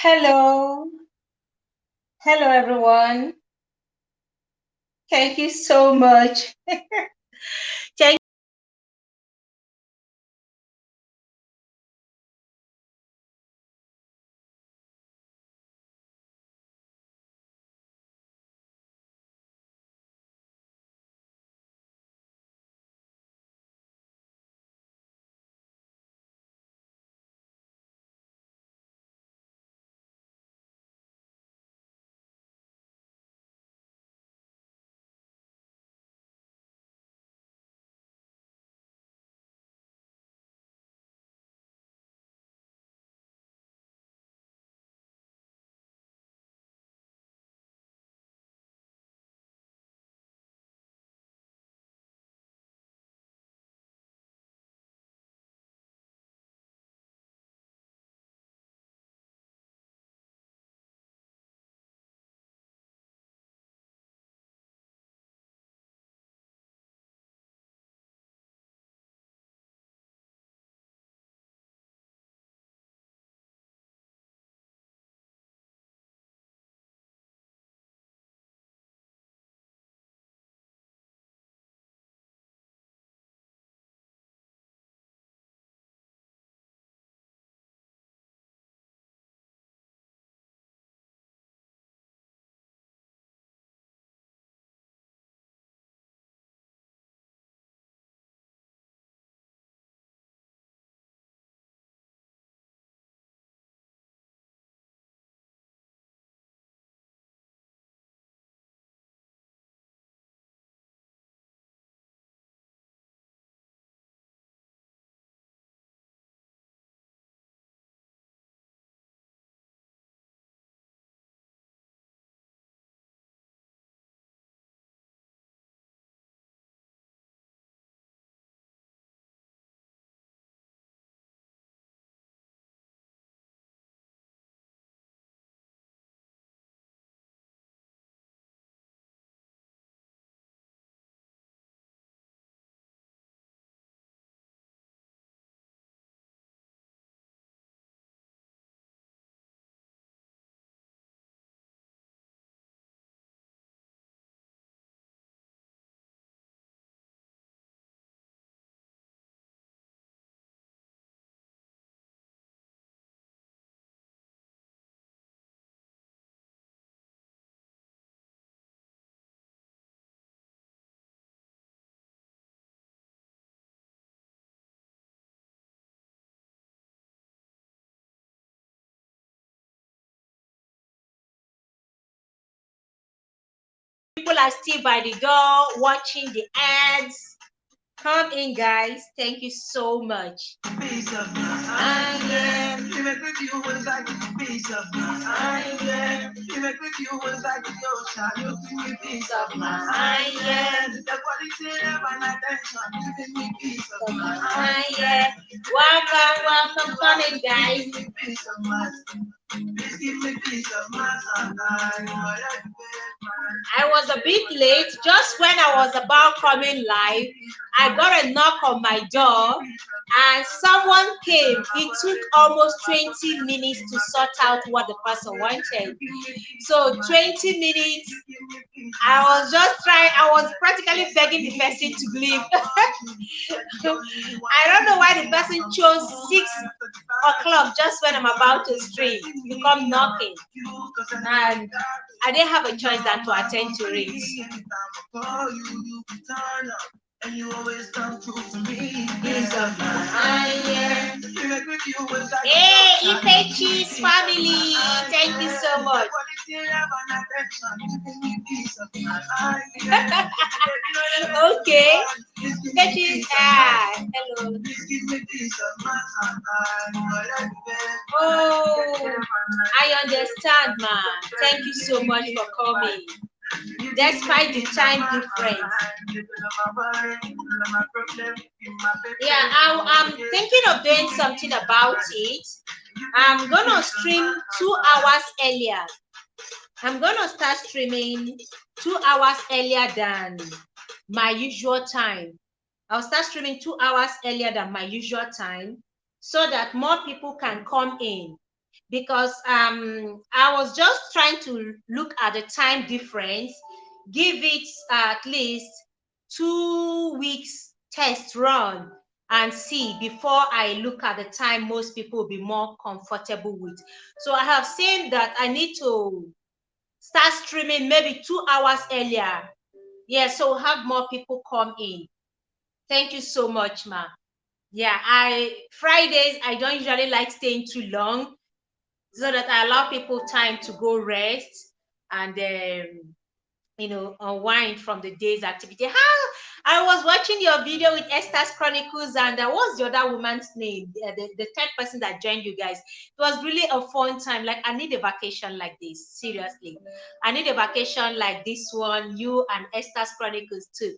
Hello. Hello, everyone. Thank you so much. Thank people are still by the door watching the ads. Come in, guys. Thank you so much. Peace of mind, yeah. You make with you what it's like to be peace of mind, yeah. You make with you what it's like to be ocean. You give me peace of mind, yeah. The quality of my attention. You give me peace of mind, yeah. Welcome, come in, guys. Give me peace of mind. Please give me peace of mind. I was a bit late. Just when I was about coming live, I got a knock on my door and someone came. It took almost 20 minutes to sort out what the person wanted. So 20 minutes, I was practically begging the person to leave. I don't know why the person chose 6 o'clock just when I'm about to stream to come knocking. And I didn't have a choice than to attend to it. And you always come true for me. Peace of mind, yeah. Hey, Ife Cheese family, thank you so much. Okay, Ife Cheese, hello. Oh, I understand, man. Thank you so much for coming. Despite the time difference. Yeah, I'm thinking of doing something about it. I'm gonna stream 2 hours earlier. I'm gonna start streaming 2 hours earlier than my usual time. I'll start streaming 2 hours earlier than my usual time so that more people can come in. because I was just trying to look at the time difference, give it at least 2 weeks test run and see before I look at the time most people will be more comfortable with. So I have seen that I need to start streaming maybe 2 hours earlier. Yeah, so have more people come in. Thank you so much, ma. Yeah, Fridays I don't usually like staying too long, so that I allow people time to go rest and unwind from the day's activity. How I was watching your video with Esther's Chronicles, and what's the other woman's name? The third person that joined you guys. It was really a fun time. Like, I need a vacation like this. Seriously, I need a vacation like this one you and Esther's Chronicles took.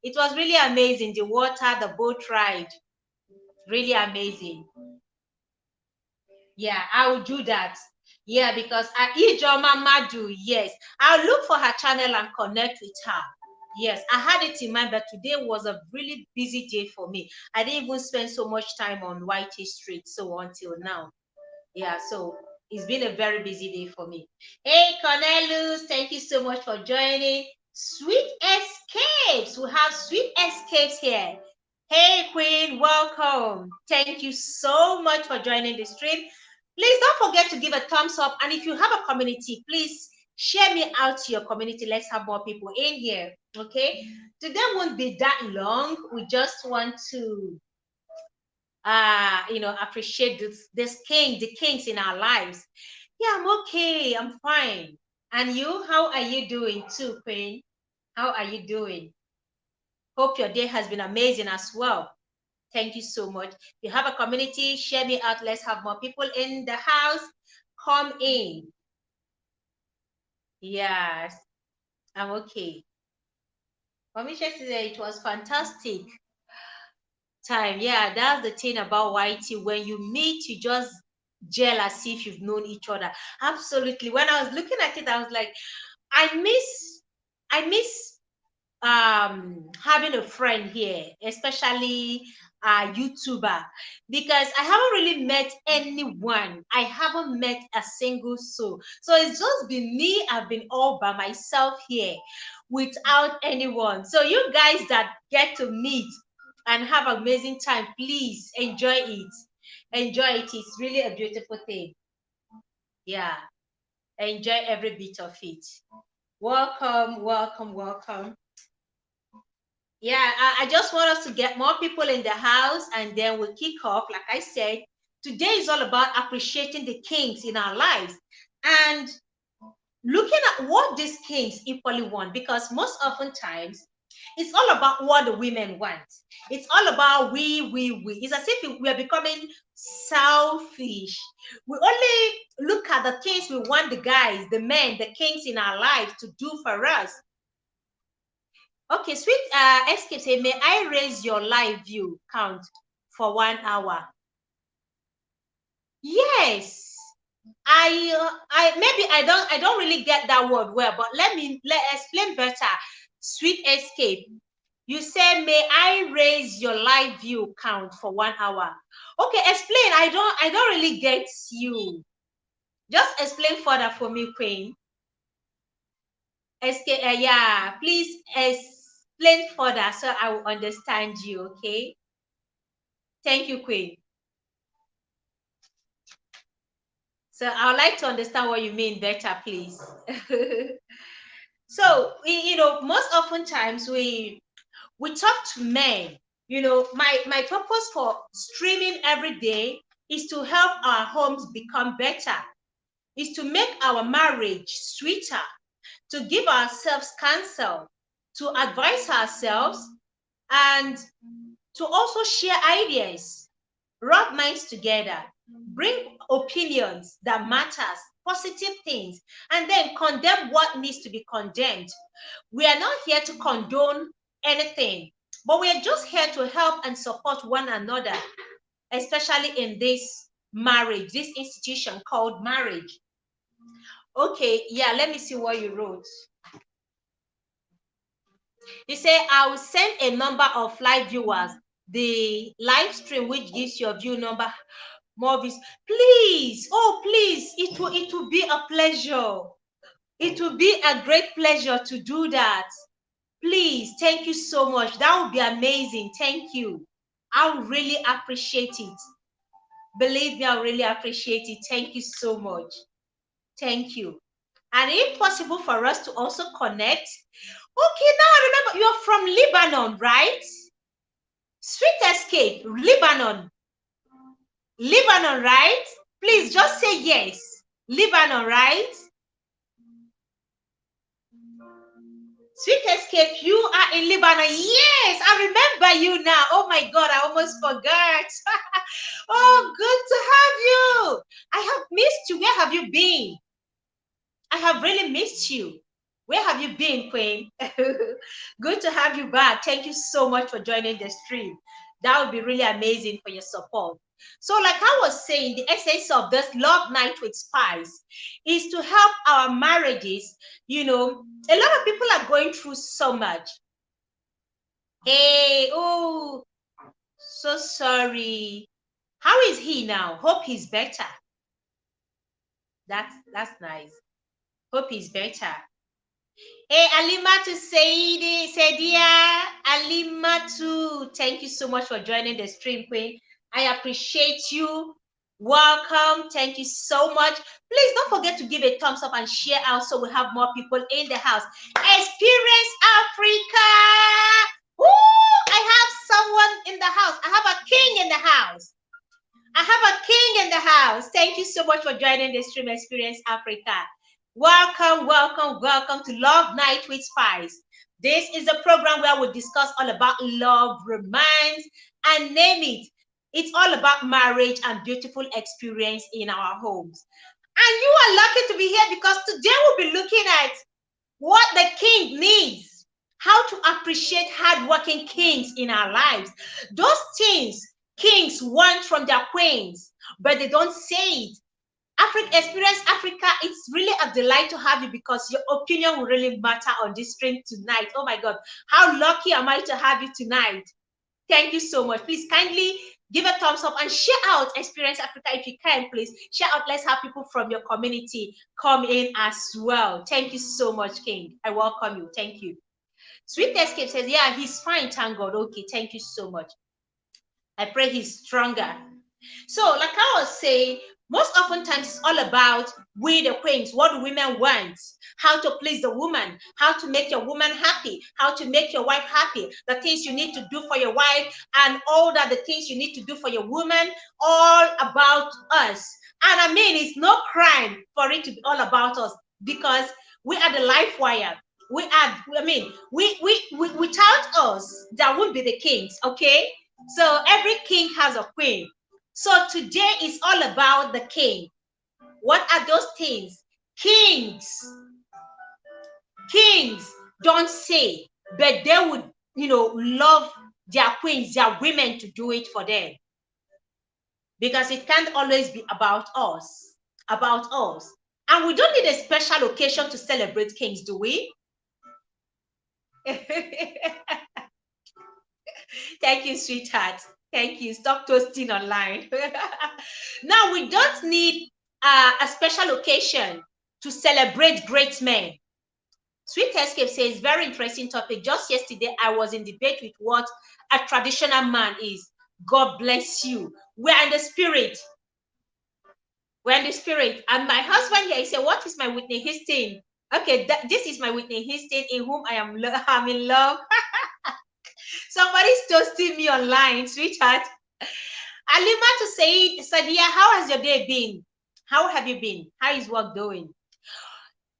It was really amazing. The water, the boat ride, really amazing. Yeah, I will do that. Yeah, because Ijoma Madu, yes, I'll look for her channel and connect with her. Yes, I had it in mind, but today was a really busy day for me. I didn't even spend so much time on White Street, so until now. Yeah, so it's been a very busy day for me. Hey, Cornelius, thank you so much for joining. Sweet Escapes, we have Sweet Escapes here. Hey, Queen, welcome. Thank you so much for joining the stream. Please don't forget to give a thumbs up. And if you have a community, please share me out to your community. Let's have more people in here. Okay. Today won't be that long. We just want to appreciate the kings in our lives. Yeah, I'm okay. I'm fine. And you, how are you doing too, Queen? How are you doing? Hope your day has been amazing as well. Thank you so much. If you have a community, share me out. Let's have more people in the house. Come in. Yes, I'm okay. Permission to say it was fantastic time. Yeah, that's the thing about Whitey. When you meet, you just gel as if you've known each other. Absolutely. When I was looking at it, I was like, I miss having a friend here, especially a YouTuber, because I haven't really met anyone. I haven't met a single soul. So it's just been me. I've been all by myself here without anyone. So you guys that get to meet and have an amazing time, please enjoy it. Enjoy it. It's really a beautiful thing. Yeah. Enjoy every bit of it. Welcome, welcome, welcome. Yeah, I just want us to get more people in the house and then we'll kick off. Like I said, today is all about appreciating the kings in our lives and looking at what these kings equally want, because most often times it's all about what the women want. It's all about we. It's as if we are becoming selfish. We only look at the things we want the guys, the men, the kings in our lives to do for us. Okay, Sweet Escape say, may I raise your live view count for 1 hour? Yes. I maybe I don't really get that word well, but let explain better. Sweet Escape, you say, may I raise your live view count for 1 hour? Okay, explain. I don't really get you. Just explain further for me, Queen. Escape, yeah, please explain further so I will understand you, okay? Thank you, Queen. So I would like to understand what you mean better, please. So, most often times we talk to men. My purpose for streaming every day is to help our homes become better, is to make our marriage sweeter, to give ourselves counsel, to advise ourselves, and to also share ideas, rub minds together, bring opinions that matters, positive things, and then condemn what needs to be condemned. We are not here to condone anything, but we are just here to help and support one another, especially in this marriage, this institution called marriage. Okay, yeah, let me see what you wrote. You say, I will send a number of live viewers the live stream which gives your view number. More views. Please, oh please, it will be a pleasure. It will be a great pleasure to do that. Please, thank you so much. That would be amazing. Thank you. I would really appreciate it. Believe me, I really appreciate it. Thank you so much. Thank you. And if possible for us to also connect. Okay, now I remember you're from Lebanon, right? Sweet Escape, Lebanon. Lebanon, right? Please just say yes. Lebanon, right? Sweet Escape, you are in Lebanon. Yes, I remember you now. Oh my God, I almost forgot. Oh, good to have you. I have missed you. Where have you been? I have really missed you. Where have you been, Queen? Good to have you back. Thank you so much for joining the stream. That would be really amazing for your support. So like I was saying, the essence of this Love Night with Spice is to help our marriages. You know, a lot of people are going through so much. Hey, oh, so sorry. How is he now? Hope he's better. That's nice. Hope he's better. Hey, Alimatu Saidia, Alimatu, thank you so much for joining the stream, Queen. I appreciate you. Welcome. Thank you so much. Please don't forget to give a thumbs up and share out so we have more people in the house. Experience Africa. Woo! I have someone in the house. I have a king in the house. I have a king in the house. Thank you so much for joining the stream, Experience Africa. Welcome, welcome, welcome to Love Night with Spice. This is a program where we discuss all about love, romance, and name it. It's all about marriage and beautiful experience in our homes. And you are lucky to be here because today we'll be looking at what the king needs, how to appreciate hardworking kings in our lives. Those things kings want from their queens, but they don't say it. Experience Africa, it's really a delight to have you because your opinion will really matter on this stream tonight. Oh my God, how lucky am I to have you tonight? Thank you so much. Please kindly give a thumbs up and share out Experience Africa if you can, please. Share out. Let's have people from your community come in as well. Thank you so much, King. I welcome you. Thank you. Sweet Escape says, yeah, he's fine, thank God. Okay, thank you so much. I pray he's stronger. So, like I was saying, most oftentimes it's all about we the queens, what do women want, how to please the woman, how to make your woman happy, how to make your wife happy, the things you need to do for your wife, and all that the things you need to do for your woman, all about us. And I mean, it's no crime for it to be all about us because we are the life wire. We are, I mean, we without us, there would be the kings, okay? So every king has a queen. So today is all about the king. What are those things? Kings don't say, but they would, love their queens, their women to do it for them. Because it can't always be about us, And we don't need a special occasion to celebrate kings, do we? Thank you, sweetheart. Thank you. Stop toasting online. Now, we don't need a special occasion to celebrate great men. Sweet Escape says, very interesting topic. Just yesterday, I was in debate with what a traditional man is. God bless you. We're in the spirit. We're in the spirit. And my husband here, he said, what is my Whitney Houston? Okay, this is my Whitney Houston in whom I'm in love. Somebody's toasting me online, sweetheart. Alima to say, Sadia, how has your day been? How have you been? How is work going?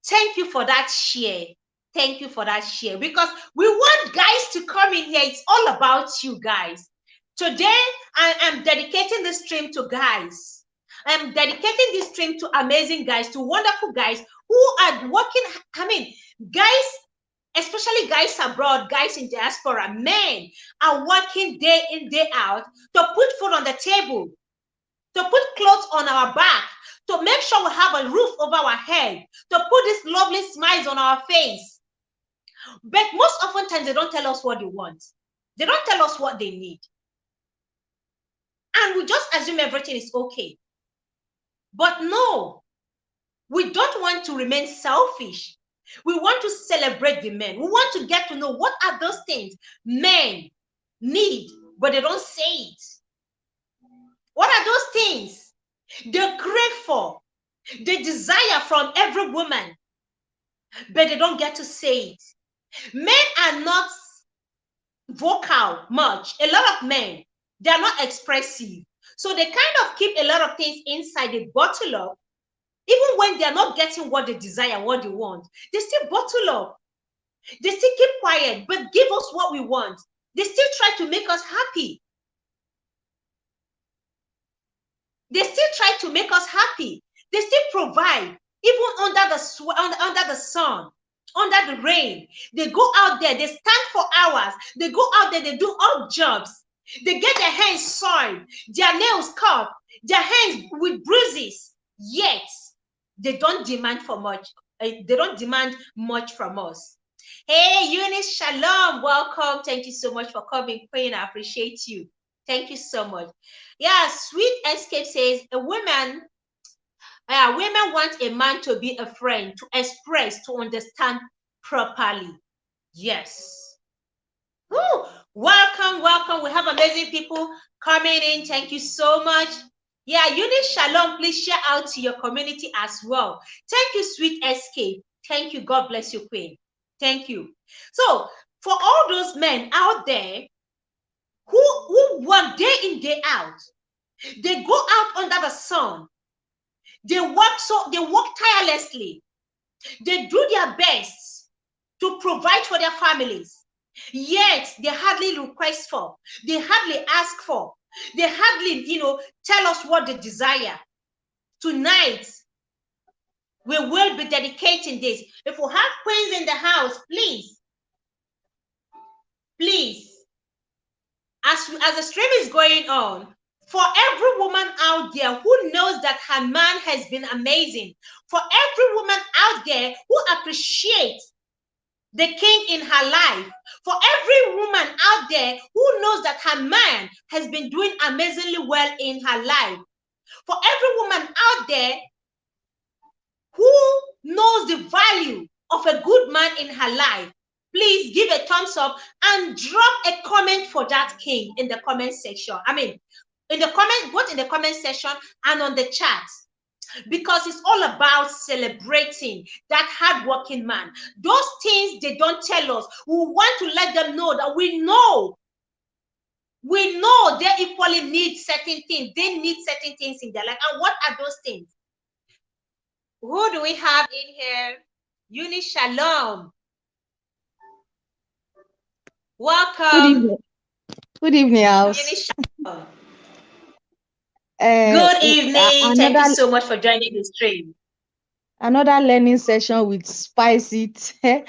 Thank you for that share. Thank you for that share. Because we want guys to come in here. It's all about you guys. Today, I am dedicating this stream to guys. I'm dedicating this stream to amazing guys, to wonderful guys who are working. I mean, guys, especially guys abroad, guys in diaspora, men are working day in, day out to put food on the table, to put clothes on our back, to make sure we have a roof over our head, to put these lovely smiles on our face. But most often times they don't tell us what they want. They don't tell us what they need. And we just assume everything is okay. But no, we don't want to remain selfish. We want to celebrate the men. We want to get to know what are those things men need, but they don't say it. What are those things they crave for, they desire from every woman, but they don't get to say it? Men are not vocal much. A lot of men, they are not expressive. So they kind of keep a lot of things inside, they bottle up. Even when they are not getting what they desire, what they want, they still bottle up. They still keep quiet, but give us what we want. They still try to make us happy. They still try to make us happy. They still provide, even under the sun, under the rain. They go out there, they stand for hours. They go out there, they do odd jobs. They get their hands soiled, their nails cut, their hands with bruises. Yet, they don't demand for much. They don't demand much from us. Hey, Eunice, shalom, welcome. Thank you so much for coming, Queen. I appreciate you. Thank you so much. Yeah, Sweet Escape says women want a man to be a friend, to express, to understand properly. Yes. Woo! Welcome, welcome. We have amazing people coming in. Thank you so much. Yeah, Eunice, shalom. Please share out to your community as well. Thank you, Sweet Escape. Thank you. God bless you, Queen. Thank you. So, for all those men out there who work day in, day out, they go out under the sun. They work tirelessly. They do their best to provide for their families. Yet they hardly request for, they hardly ask for, they hardly, tell us what they desire. Tonight, we will be dedicating this. If we have queens in the house, please, as the stream is going on, for every woman out there who knows that her man has been amazing, for every woman out there who appreciates the king in her life, for every woman out there who knows that her man has been doing amazingly well in her life, for every woman out there who knows the value of a good man in her life, please give a thumbs up and drop a comment for that king in the comment section. I mean, in the comment, both in the comment section and on the chat, because it's all about celebrating that hardworking man. Those things they don't tell us, we want to let them know that we know they equally need certain things. They need certain things in their life. And what are those things? Who do we have in here? Uni Shalom. Welcome. Good evening. Good evening, house. Good evening. Thank you Another so much for joining the stream. another learning session with Spice It. I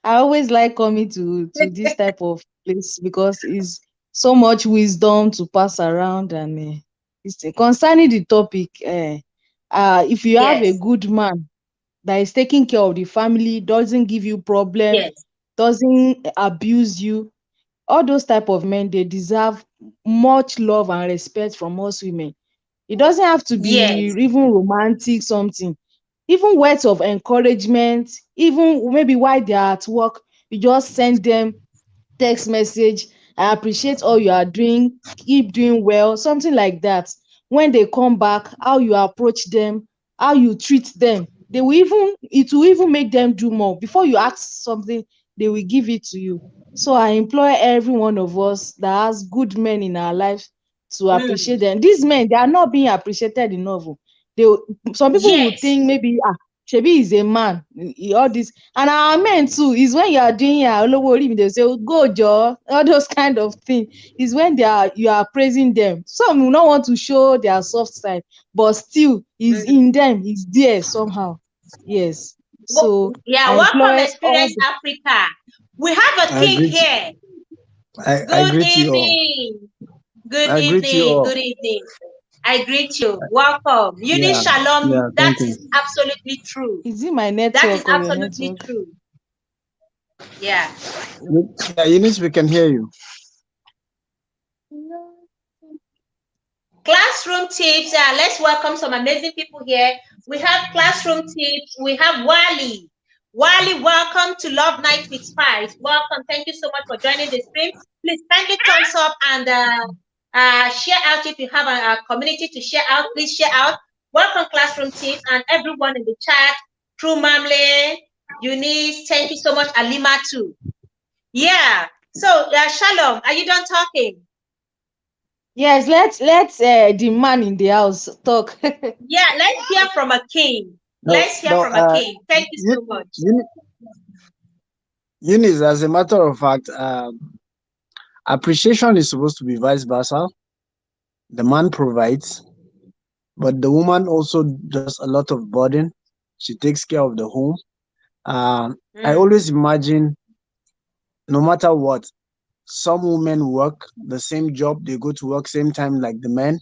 always like coming to this type of place because it's so much wisdom to pass around, and it's concerning the topic. If you have a Yes. good man that is taking care of the family, doesn't give you problem, Yes. doesn't abuse you, all those type of men, they deserve much love and respect from us women. It doesn't have to be Yes. even romantic something. Even words of encouragement, even maybe while they are at work, you just send them text message. I appreciate all you are doing, keep doing well, something like that. When they come back, how you approach them, how you treat them, it will even make them do more. Before you ask something, they will give it to you. So I implore every one of us that has good men in our lives to appreciate Mm. them. These men, they are not being appreciated enough. They Some people will Yes. think maybe shebi is a man, all this. And our men too, is when you are doing your olowo ori mi, they say, go Joe, all those kind of things. Is when you are praising them. Some will not want to show their soft side, but still is Mm. in them, is there somehow. Yes. So Yeah, I welcome employ all Experience Africa. We have a I king greet here. I Good greet you all. evening. Good I greet you evening. all. Good evening. I greet you. Welcome. Uni Yeah, Shalom. yeah, That thank you. is absolutely true. Is it my That is network or your absolutely network? true. Yeah. Yeah, Eunice, we can hear you. Class classroom tips. Let's welcome some amazing people here. We have classroom tips. We have Wally. Wally, welcome to Love Night with Spice. Welcome. Thank you so much for joining the stream. Please kindly thumbs up and share out if you have a community to share out. Please share out. Welcome, classroom tips, and everyone in the chat. True Mamle, Eunice, thank you so much. Alima too. Yeah. So, Shalom, are you done talking? Yes, let's the man in the house talk. Yeah, let's hear from a king. No, Let's hear no. from a king. Thank you so much. Eunice, as a matter of fact, appreciation is supposed to be vice versa. The man provides, but the woman also does a lot of burden. She takes care of the home. I always imagine, no matter what, some women work the same job, they go to work same time like the men,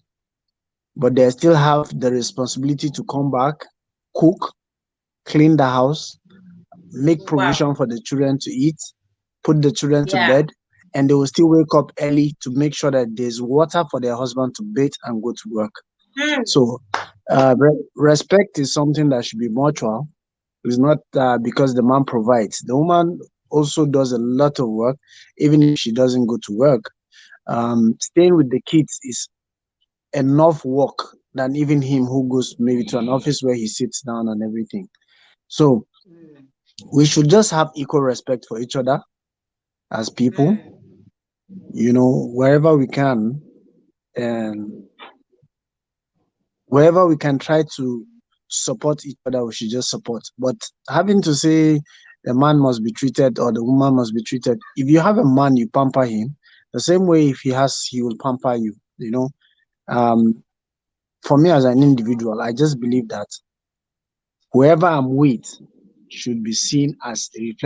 but they still have the responsibility to come back, cook, clean the house, make provision for the children to eat, put the children to bed, and they will still wake up early to make sure that there's water for their husband to bathe and go to work. So respect is something that should be mutual. It's not because the man provides. The woman also does a lot of work, even if she doesn't go to work. Staying with the kids is enough work than even him who goes maybe to an office where he sits down and everything. So we should just have equal respect for each other as people, wherever we can, and wherever we can try to support each other, we should just support. But having to say the man must be treated or the woman must be treated, if you have a man, you pamper him the same way. If he will pamper you. For me as an individual, I just believe that whoever I'm with should be seen as a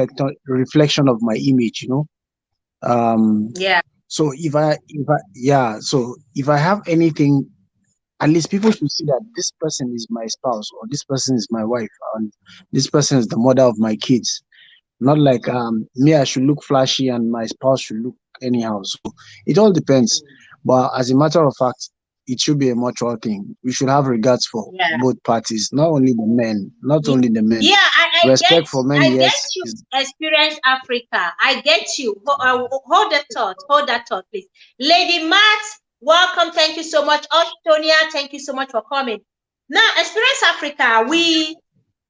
reflection of my image. So if I have anything, at least people should see that this person is my spouse, or this person is my wife, and this person is the mother of my kids. Not like me, I should look flashy and my spouse should look anyhow. So it all depends. But as a matter of fact, it should be a mutual thing. We should have regards for both parties, not only the men, Yeah, I Respect get, for men, I yes. get you. Experience Africa. I get you. Hold that thought, please. Lady Matt, welcome. Thank you so much. Tonia, thank you so much for coming. Now, Experience Africa.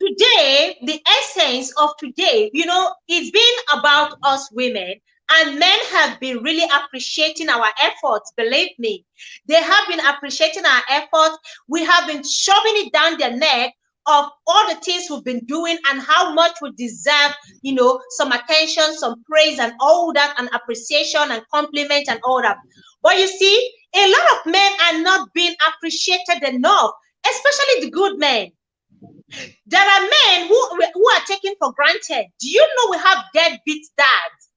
Today, the essence of today, it's been about us women, and men have been really appreciating our efforts. Believe me, they have been appreciating our efforts. We have been shoving it down their neck of all the things we've been doing and how much we deserve, some attention, some praise, and all that, and appreciation and compliment and all that. But you see, a lot of men are not being appreciated enough, especially the good men. There are men who are taken for granted. Do you know we have deadbeat dads?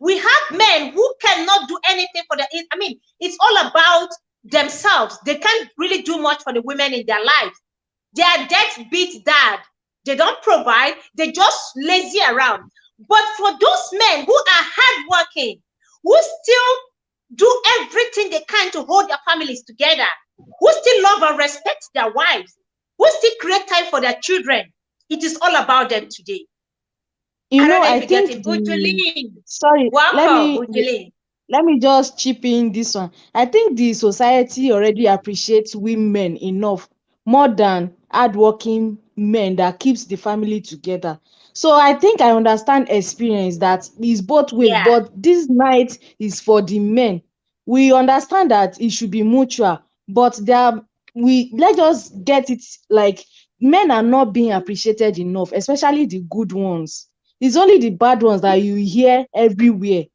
We have men who cannot do anything for the. I mean, it's all about themselves. They can't really do much for the women in their lives. They are deadbeat dad. They don't provide. They just lazy around. But for those men who are hardworking, who still do everything they can to hold their families together, who still love and respect their wives, who still create time for their children, it is all about them today. I think sorry, welcome, Ujeline. Let me just chip in this one. I think the society already appreciates women enough, more than hardworking men that keeps the family together. So I think I understand experience that is both ways, but this night is for the men. We understand that it should be mutual, but let's just get it, like, men are not being appreciated enough, especially the good ones. It's only the bad ones that you hear everywhere.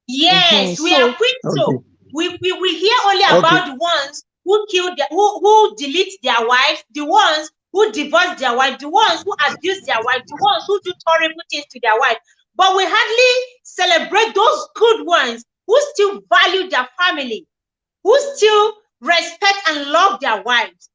Yes, we are quick to. We hear only about the ones who killed, who delete their wives, the ones who divorce their wife, the ones who abuse their wife, the ones who do horrible things to their wife. But we hardly celebrate those good ones who still value their family, who still respect and love their wives.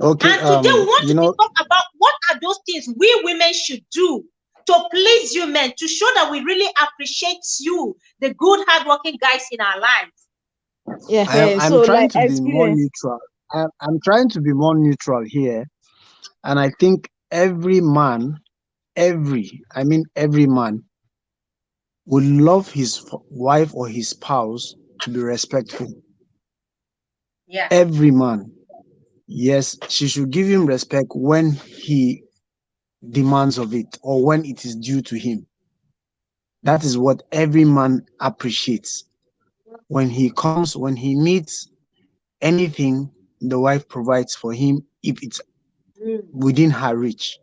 Okay. And today we want to talk about what are those things we women should do to please you men, to show that we really appreciate you, the good hardworking guys in our lives. Yeah, I'm so trying like to be more experience. neutral. I'm trying to be more neutral here, and I think every man, I mean every man, would love his wife or his spouse to be respectful. Yeah. Every man, yes, she should give him respect when he demands of it or when it is due to him. That is what every man appreciates. When he comes, when he needs anything, the wife provides for him if it's Mm. within her reach.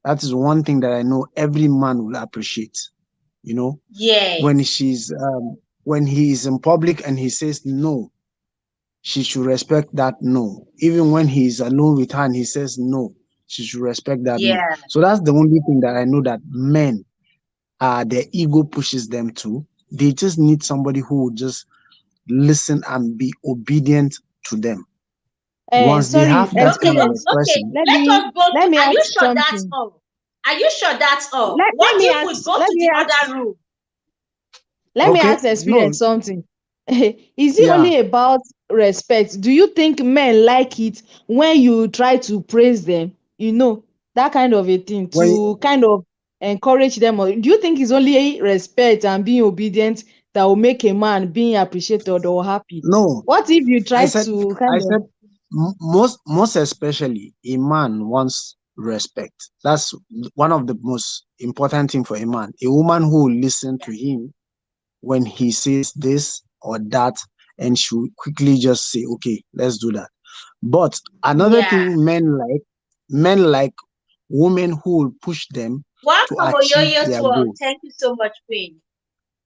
That is one thing that I know every man will appreciate. You know, when Yes. she's when he is in public and he says no, she should respect that no. Even when he is alone with her and he says no, she should respect that no. Yeah. So that's the only thing that I know that men, their ego pushes them to. They just need somebody who will just listen and be obedient to them. Once they Sorry, have that kind of experience. a Okay. person, Let us go to. Let me Are you ask sure that's something. all? Are you sure that's all? Let What me if we ask go let to me the ask other room? let me okay, ask no, experience something. Is it yeah, only about respect? Do you think men like it when you try to praise them? That kind of a thing when to kind of encourage them. Or do you think it's only respect and being obedient that will make a man being appreciated or happy? no, What if you I try said, to I kind of said, most especially a man wants respect. That's one of the most important thing for a man. A woman who will listen to him when he says this or that, and she will quickly just say, "Okay, let's do that." But another Yeah. thing men like women who will push them to Welcome, achieve Oyoyo's their world. goals. Thank you so much, Queen.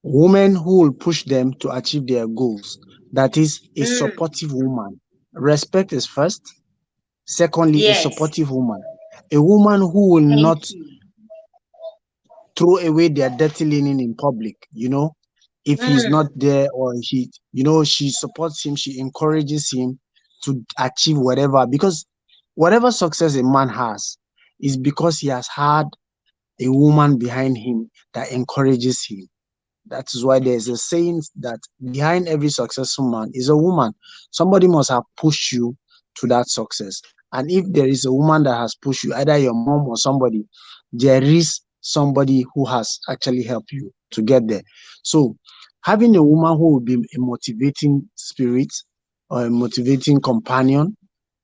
Women who will push them to achieve their goals. That is a Mm. supportive woman. Respect is first. Secondly, a Yes. supportive woman. A woman who will Thank not you. throw away their dirty linen in public, if he's not Mm. there or she supports him, she encourages him to achieve whatever, because whatever success a man has is because he has had a woman behind him that encourages him. That is why there's a saying that behind every successful man is a woman. Somebody must have pushed you to that success. And if there is a woman that has pushed you, either your mom or somebody, there is somebody who has actually helped you to get there. So having a woman who will be a motivating spirit or a motivating companion,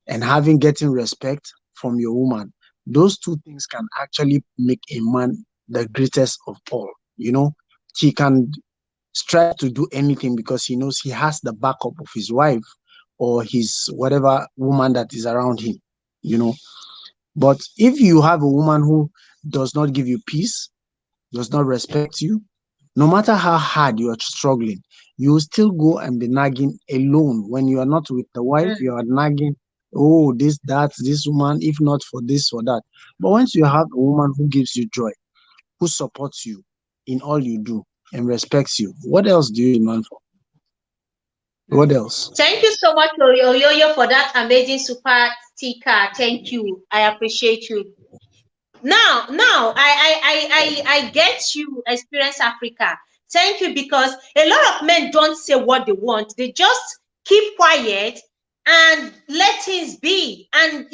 and having getting respect from your woman, those two things can actually make a man the greatest of all. He can strive to do anything because he knows he has the backup of his wife or his whatever woman that is around him you know but if you have a woman who does not give you peace, does not respect you, no matter how hard you are struggling, you will still go and be nagging alone. When you are not with the wife, you Mm. are nagging, oh, this woman, if not for this or that. But once you have a woman who gives you joy, who supports you in all you do and respects you, what else do you demand for? What Mm. else? Thank you so much, Oyoyo, for that amazing super sticker. Thank you. I appreciate you. Now, I get you, Experience Africa. Thank you, because a lot of men don't say what they want. They just keep quiet and let things be. And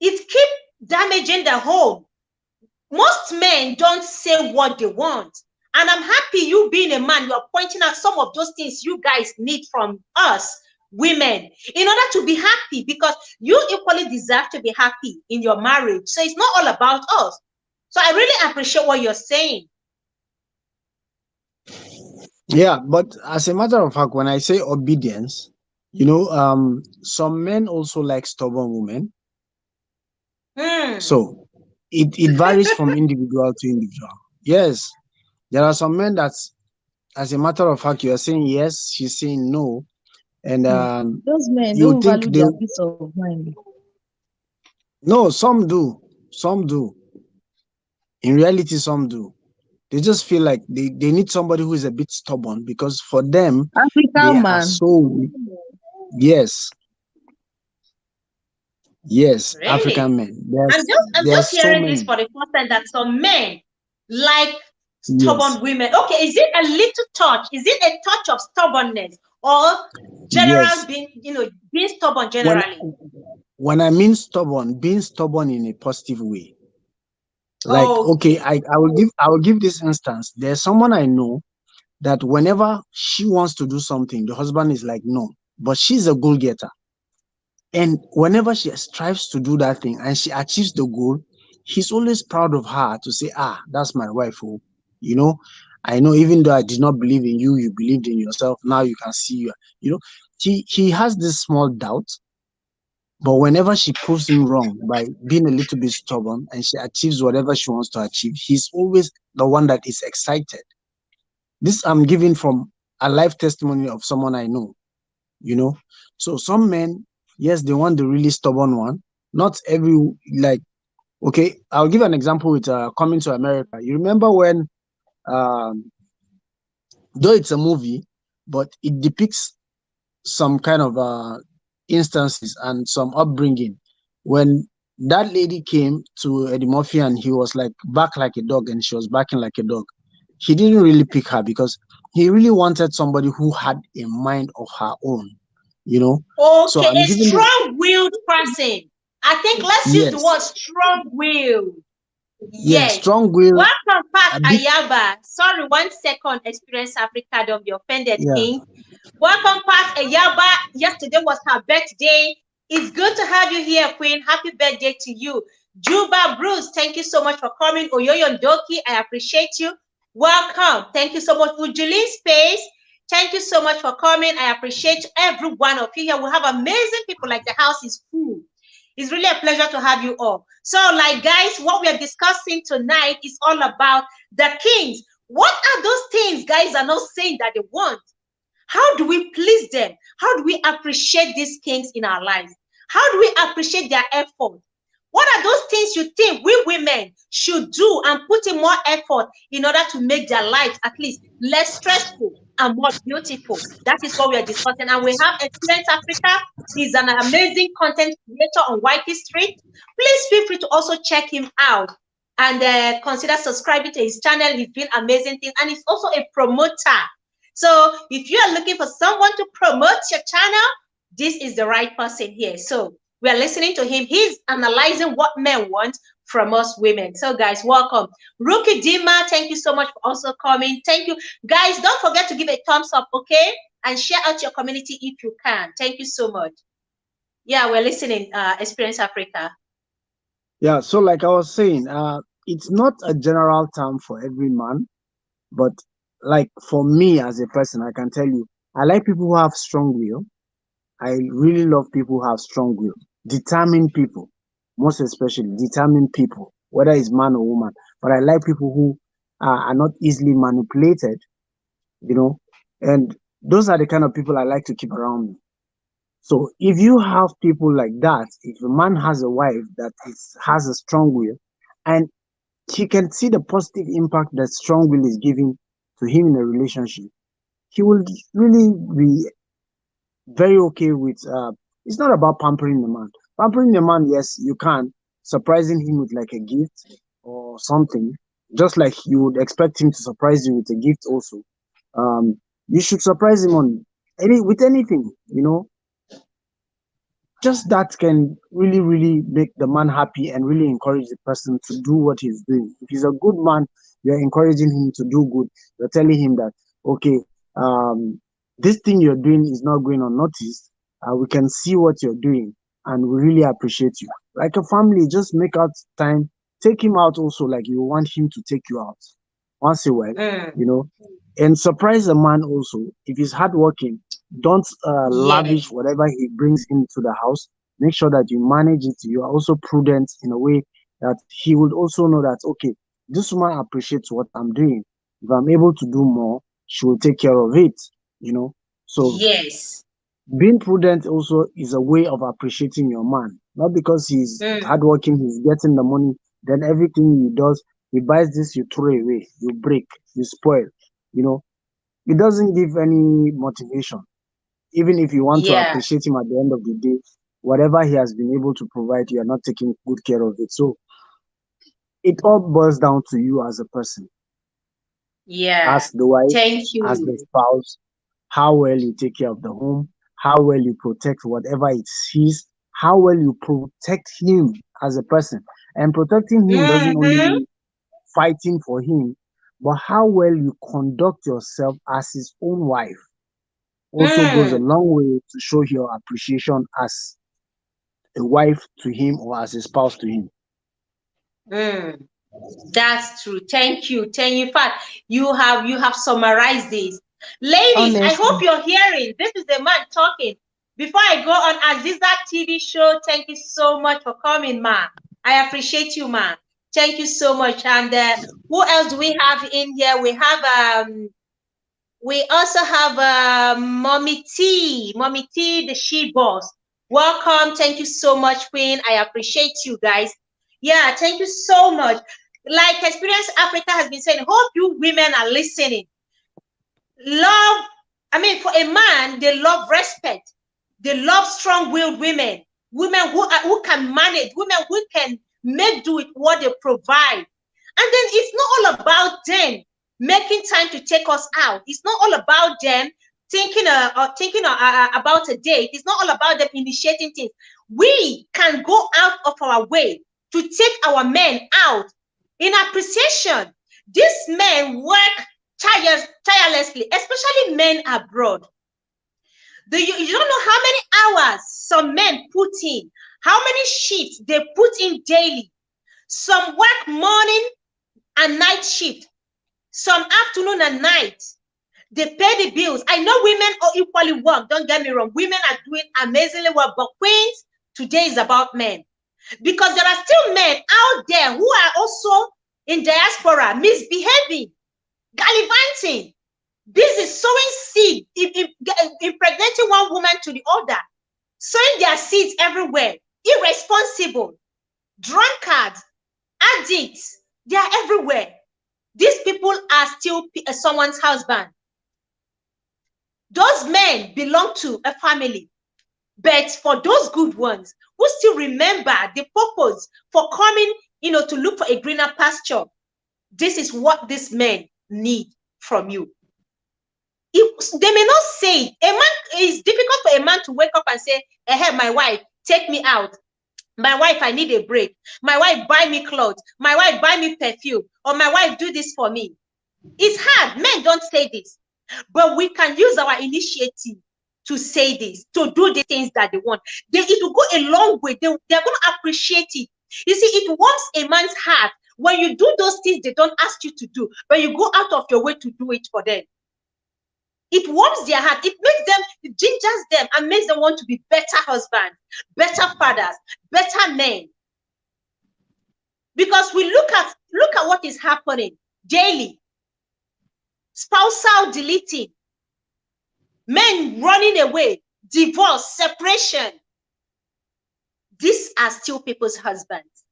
it keep damaging the home. Most men don't say what they want. And I'm happy you being a man, you're pointing out some of those things you guys need from us women in order to be happy, because you equally deserve to be happy in your marriage. So it's not all about us. So I really appreciate what you're saying. Yeah, but as a matter of fact, when I say obedience, some men also like stubborn women. Hmm. So it varies from individual to individual. Yes, there are some men that, as a matter of fact, you are saying yes, she's saying no, and those men you don't think value they their peace of mind. no, some do. In reality, some do. They just feel like they need somebody who is a bit stubborn because for them, they African are man. so weak. Yes, yes, African Really? men. I'm just There's so hearing this many. for the first time, that some men like Yes. stubborn women. Okay, is it a little touch? Is it a touch of stubbornness? or general Yes. being, being stubborn When generally? when I mean stubborn, being stubborn in a positive way. Like, okay, Okay. I will give this instance. There's someone I know that whenever she wants to do something, the husband is like, no. But she's a goal getter. And whenever she strives to do that thing and she achieves the goal, he's always proud of her to say, ah, that's my wife. Oh, you know, I know even though I did not believe in you, you believed in yourself. Now you can see you know, he has this small doubt, but whenever she proves him wrong by being a little bit stubborn and she achieves whatever she wants to achieve, he's always the one that is excited. This I'm giving from a life testimony of someone I know, you know. So some men, yes, they want the really stubborn one. Not every, like, okay, I'll give an example with Coming to America. You remember when, um, though it's a movie, but it depicts some kind of instances and some upbringing. When that lady came to Eddie Murphy and he was like back like a dog and she was backing like a dog, he didn't really pick her because he really wanted somebody who had a mind of her own, you know. So Okay, I'm a giving this. strong-willed person. I think let's use the Yes, word strong-willed. yes, Yes. strong will, Welcome back, a bit. Ayaba. Sorry, 1 second. Experience Africa. Don't be offended, Yeah. King. Welcome back, Ayaba. Yesterday was her birthday. It's good to have you here, Queen. Happy birthday to you. Juba Bruce, thank you so much for coming. Oyoyo Doki, I appreciate you. Welcome. Thank you so much. Ujulin Space, thank you so much for coming. I appreciate every one of you here. We have amazing people, like the house is full. It's really a pleasure to have you all. So, like, guys, what we are discussing tonight is all about the kings. What are those things guys are not saying that they want? How do we please them? How do we appreciate these kings in our lives? How do we appreciate their effort? What are those things you think we women should do and put in more effort in order to make their lives at least less stressful and more beautiful? That is what we are discussing. And we have Experience Africa. He's an amazing content creator on YT Street. Please feel free to also check him out and consider subscribing to his channel. He's doing amazing things and he's also a promoter. So if you are looking for someone to promote your channel, this is the right person here. So we are listening to him. He's analyzing what men want from us women. So guys, welcome. Rookie Dima, thank you so much for also coming. Thank you. Guys, don't forget to give a thumbs up, okay? And share out your community if you can. Thank you so much. Yeah, we're listening, Experience Africa. Yeah. So like I was saying, it's not a general term for every man, but like for me as a person, I can tell you, I like people who have strong will. I really love people who have strong will, determined people, most especially determined people, whether it's man or woman. But I like people who are not easily manipulated, you know, and those are the kind of people I like to keep around me. So if you have people like that, if a man has a wife that has a strong will, and he can see the positive impact that strong will is giving to him in a relationship, he will really be very okay with. It's not about pampering the man. Pampering the man, yes, you can, surprising him with like a gift or something, just like you would expect him to surprise you with a gift. Also, you should surprise him on anything, you know. Just that can really, really make the man happy and really encourage the person to do what he's doing. If he's a good man, you're encouraging him to do good. You're telling him that, okay, this thing you're doing is not going unnoticed. We can see what you're doing and we really appreciate you. Like a family, just make out time, take him out also, like you want him to take you out once a while, you know, and surprise a man also. If he's hardworking, don't Yeah, lavish whatever he brings into the house. Make sure that you manage it. You are also prudent in a way that he would also know that, okay, this woman appreciates what I'm doing. If I'm able to do more, she will take care of it, you know. So yes. being prudent also is a way of appreciating your man. Not because he's Mm, hardworking, he's getting the money, then everything he does, he buys this, you throw away, you break, you spoil, you know. It doesn't give any motivation. Even if you want to yeah, appreciate him at the end of the day, whatever he has been able to provide, you are not taking good care of it. So it all boils down to you as a person, yeah. as the wife, Thank as the you. spouse. how well you take care of the home, how well you protect whatever it's his, how well you protect him as a person. And protecting him doesn't only Mm-hmm. mean fighting for him, but how well you conduct yourself as his own wife also goes a Mm. long way to show your appreciation as a wife to him or as a spouse to him. Mm. That's true. Thank you. Thank you. In fact, you have summarized this. Ladies, I hope Honestly. you're hearing. This is the man talking. Before I go on Aziza TV show, thank you so much for coming, man. I appreciate you, man. Thank you so much. And who else do we have in here? We also have Mommy T, the she boss. Welcome. Thank you so much, Queen. I appreciate you guys. Yeah, thank you so much. Like Experience Africa has been saying, hope you women are listening. Love, I mean, for a man, they love respect. They love strong-willed women, women who can manage, women who can make do with what they provide. And then it's not all about them making time to take us out. It's not all about them thinking about a date. It's not all about them initiating things. We can go out of our way to take our men out in appreciation. These men work tirelessly, especially men abroad. You don't know how many hours some men put in, how many shifts they put in daily. Some work morning and night shift, some afternoon and night. They pay the bills. I know women are equally work. Don't get me wrong. Women are doing amazingly well, but queens, today is about men. Because there are still men out there who are also in diaspora, misbehaving, gallivanting, busy sowing seed, impregnating one woman to the other, sowing their seeds everywhere, irresponsible, drunkards, addicts, they are everywhere. These people are still someone's husband. Those men belong to a family. But for those good ones who still remember the purpose for coming, to look for a greener pasture, this is what these men need from you. They may not say it. It's difficult for a man to wake up and say, hey, my wife, take me out. My wife, I need a break. My wife, buy me clothes. My wife, buy me perfume. Or my wife, do this for me. It's hard. Men don't say this. But we can use our initiative to say this, to do the things that they want. It will go a long way. They're going to appreciate it. You see, it warms a man's heart when you do those things they don't ask you to do, but you go out of your way to do it for them. It warms their heart. It makes them, it gingers them and makes them want to be better husbands, better fathers, better men. Because we look at what is happening daily. Spousal deleting, men running away, divorce, separation. These are still people's husbands.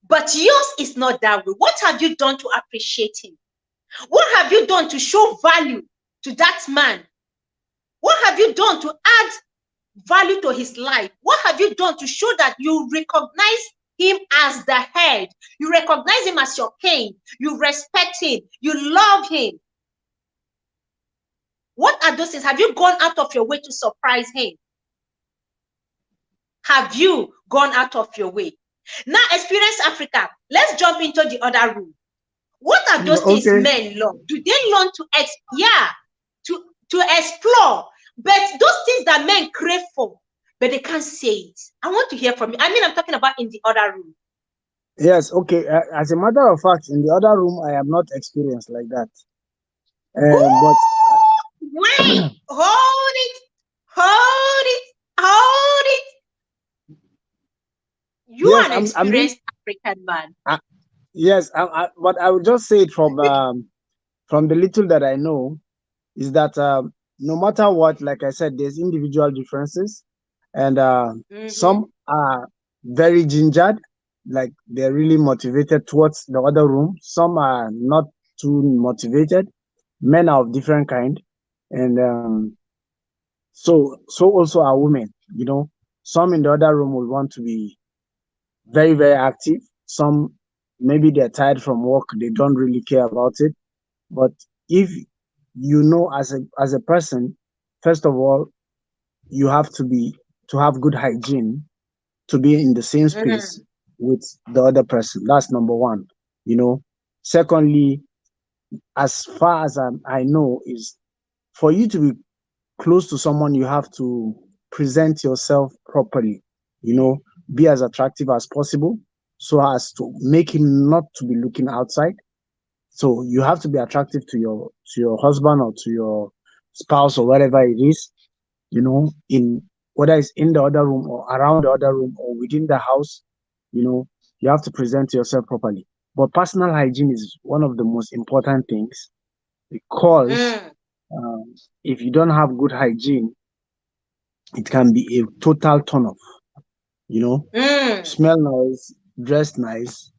But yours is not that way. What have you done to appreciate him? What have you done to show value to that man? What have you done to add value to his life? What have you done to show that you recognize him as the head? You recognize him as your king. You respect him. You love him. What are those things? Have you gone out of your way to surprise him? Have you gone out of your way? Now, Experience Africa, let's jump into the other room. What are those things Okay. men love? Do they learn to explore? But those things that men crave for, but they can't say it. I want to hear from you. I mean, I'm talking about in the other room. Yes, okay. As a matter of fact, in the other room, I am not experienced like that. But Wait, hold it, hold it, hold it. You yes, are an I'm being, experienced African man. yes, but I will just say it from the little that I know is that no matter what, like I said, there's individual differences, and some are very gingered, like they're really motivated towards the other room. Some are not too motivated. Men are of different kind, and so also are women. Some in the other room will want to be very, very active. Some maybe they're tired from work, they don't really care about it. But if as a person, first of all, you have to have good hygiene to be in the same space Mm, with the other person. That's number one. You know. Secondly, as far as I know, is for you to be close to someone, you have to present yourself properly. You know, be as attractive as possible, so as to make him not to be looking outside. So you have to be attractive to your husband or to your spouse or whatever it is, in whether it's in the other room or around the other room or within the house, you know, you have to present yourself properly. But personal hygiene is one of the most important things because mm, if you don't have good hygiene, it can be a total turn off, you know, mm, smell nice, dress nice.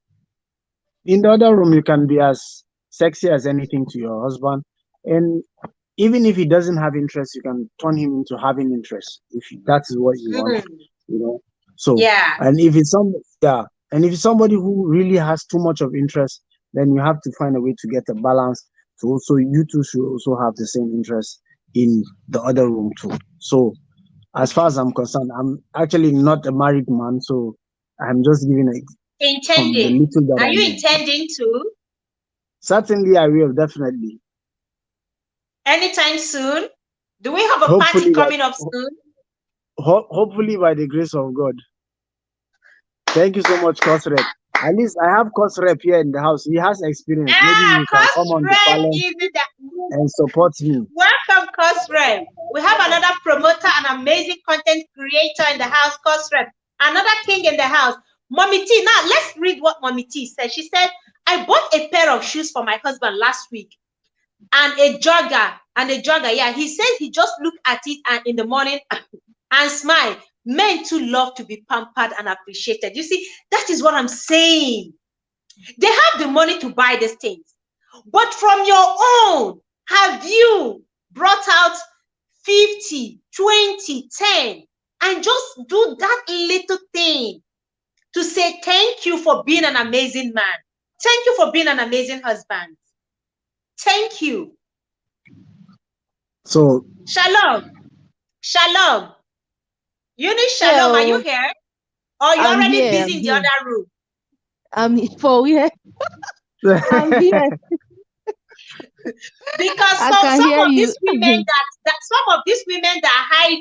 In the other room, you can be as sexy as anything to your husband. And even if he doesn't have interest, you can turn him into having interest if that is what you want, mm. you know. So, Yeah. and if it's some, yeah, and if it's somebody who really has too much of interest, then you have to find a way to get a balance. So also, you two should also have the same interest in the other room too. So, as far as I'm concerned, I'm actually not a married man, so I'm just giving it from the Intending. little that Are I you know. intending to Certainly, I will definitely. anytime soon? Do we have a party Hopefully, coming up soon? hopefully by the grace of God. Thank you so much, Cosrep. At least I have Cosrep here in the house. He has experience. Maybe Ah, he can come cost on the rep panel is in the and support me. welcome, cost rep. We have another promoter, an amazing content creator in the house, cost rep. Another king in the house, Mommy T. Now let's read what Mommy T said. She said, I bought a pair of shoes for my husband last week and a jogger Yeah, he says he just looked at it and in the morning and smile. Men too love to be pampered and appreciated. You see, that is what I'm saying. They have the money to buy these things. But from your own, have you brought out 50, 20, 10, and just do that little thing to say thank you for being an amazing man. Thank you for being an amazing husband. Thank you. So, Shalom. Shalom. Eunice Shalom, are you Yeah, here? Or you're I'm already here. busy I'm in the here. other room? For here. I'm here. Because I some can hear of you. these women that some of these women that hide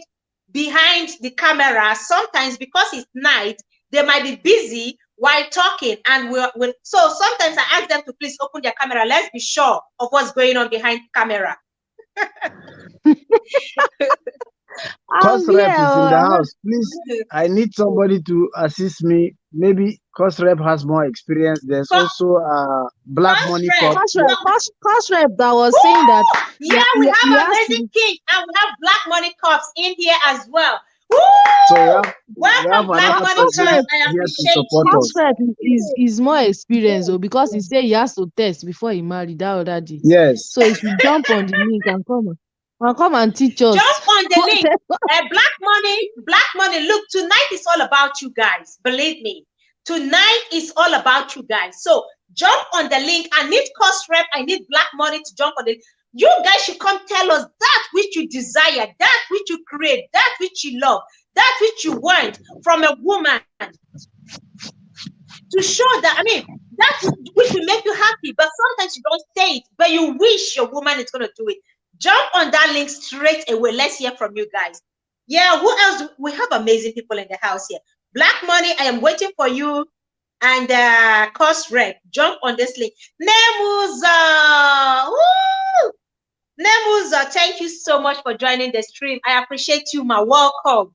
behind the camera, sometimes because it's night, they might be busy while talking, and so sometimes I ask them to please open their camera. Let's be sure of what's going on behind camera. I'm here. Cosrep is in the house. Please, I need somebody to assist me. Maybe Cosrep has more experience. There's also Black First Money rep, Corp too. Cost rep that was saying that woo! Yeah, we he have has amazing to. king and we have Black Money Cops in here as well. So Woo! we have Welcome, Black another Money Cost person rep Cops. I here to appreciate support you. Cost us. rep is more experienced though, because he said he has to test before he married that other day. Yes. So he should jump on the link and come and teach us. Jump on the link. Black money. Look, tonight is all about you guys. Believe me. Tonight is all about you guys. So jump on the link. I need cost rep. I need Black Money to jump on it. You guys should come tell us that which you desire, that which you create, that which you love, that which you want from a woman to show that, that which will make you happy. But sometimes you don't say it, but you wish your woman is going to do it. Jump on that link straight away. Let's hear from you guys. Yeah, who else? We have amazing people in the house here. Black Money, I am waiting for you. And cost rep, jump on this link. Nemuza, woo! Nemuza, thank you so much for joining the stream. I appreciate you, ma. Welcome.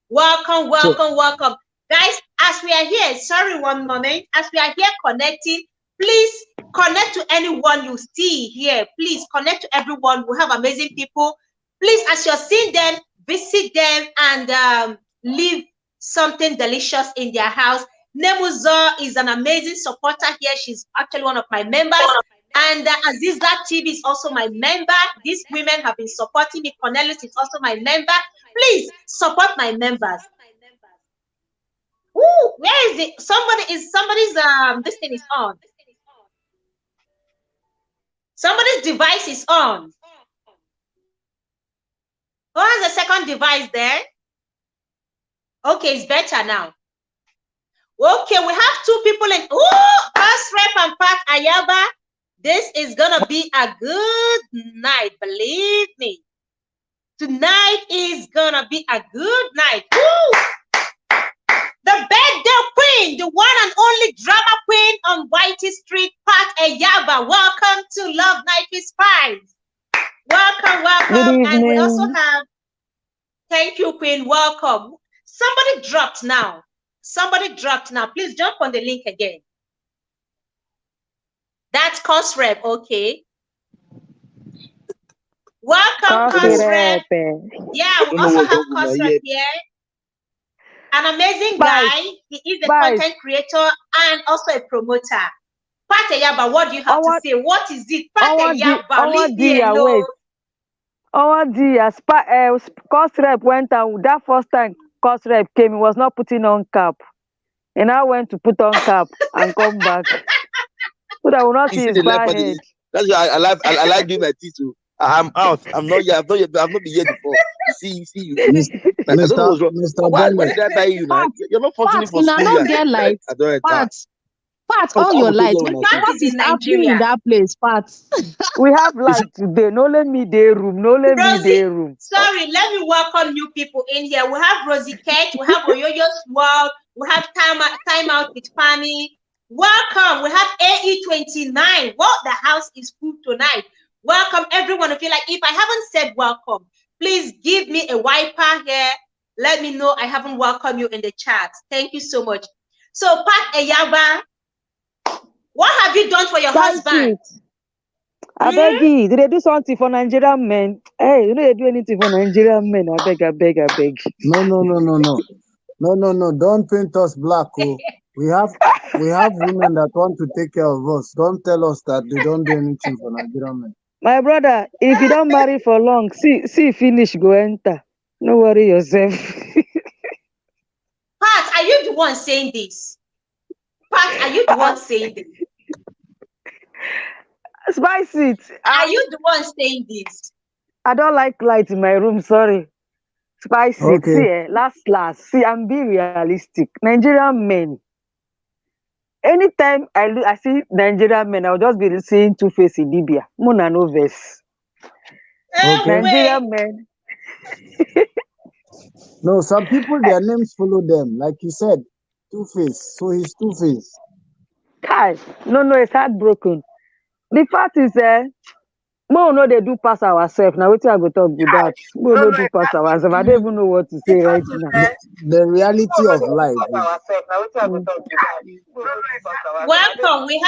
Welcome, So welcome, welcome. Guys, as we are here, sorry, one moment. As we are here connecting, please connect to anyone you see here. Please connect to everyone. We have amazing people. Please, as you're seeing them, visit them and leave something delicious in their house. Nemuzo is an amazing supporter here. She's actually one of my members. And Azizla TV is also my member. These women have been supporting me. Cornelius is also my member. Please support my members. Ooh, where is it? Somebody's this thing is on. Somebody's device is on. Who has a second device there? Okay, it's better now. Okay, we have two people in. Oh, Rep and Pat Ayaba. This is gonna be a good night, believe me. Tonight is gonna be a good night. Woo! The birthday queen, the one and only drama queen on Whitey Street, Pat Ayaba. Welcome to Love 95. Welcome, welcome. Good And we also evening. have, thank you, Queen. Welcome. Somebody dropped now. Somebody dropped now. Please jump on the link again. That's Cost Rep, okay. Welcome, Cost Rep. Yeah, we also have Cost Rep here. An amazing guy. He is a content creator and also a promoter. Pat Ayaba, what do you have to say? What is it? Pat Ayaba, leave me alone. Oh dear, Cost Rep went and that first time Cost Rep came, he was not putting on cap. And I went to put on cap and come back. So that I will not see his bad head. That's why I like doing my teeth too. I'm out. I'm not here. I've not been here before. See you. I don't know what's wrong. Why did I buy you now? You're not functioning for school. Not get light. Pat, all your light. What is happening in that place, Pat? We have light today. No let me day room. Sorry, let me welcome new people in here. We have Rosie Kate. We have Oyoyo's World. We have Time Out with Fanny. Welcome. We have AE29. Well, the house is full tonight. Welcome, everyone. If you like, if I haven't said welcome, please give me a wiper here. Let me know I haven't welcomed you in the chat. Thank you so much. So, Pat Ayaba, what have you done for your husband? I beg you. Did they do something for Nigerian men? Hey, you know they do anything for Nigerian men? I beg. No. Don't paint us black. Oh. We have women that want to take care of us. Don't tell us that they don't do anything for Nigerian men. My brother, if you don't marry for long, see finish, go enter. No worry yourself. Pat, are you the one saying this? Pat, are you the one saying this? Spice it. Are you the one saying this? I don't like light in my room, sorry. Spice it. See, last. See, I'm being realistic. Nigerian men. Anytime I see Nigerian men, I'll just be seeing Two-Face in Libya. Mona no verse. Nigerian men. No, some people, their names follow them. Like you said, Two-Face. So he's Two-Face. No, it's heartbroken. The fact is, no, they do pass ourselves. Now, what I go talk with that? No, do pass ourselves. I don't even know what to say right now. The reality of life. Welcome. We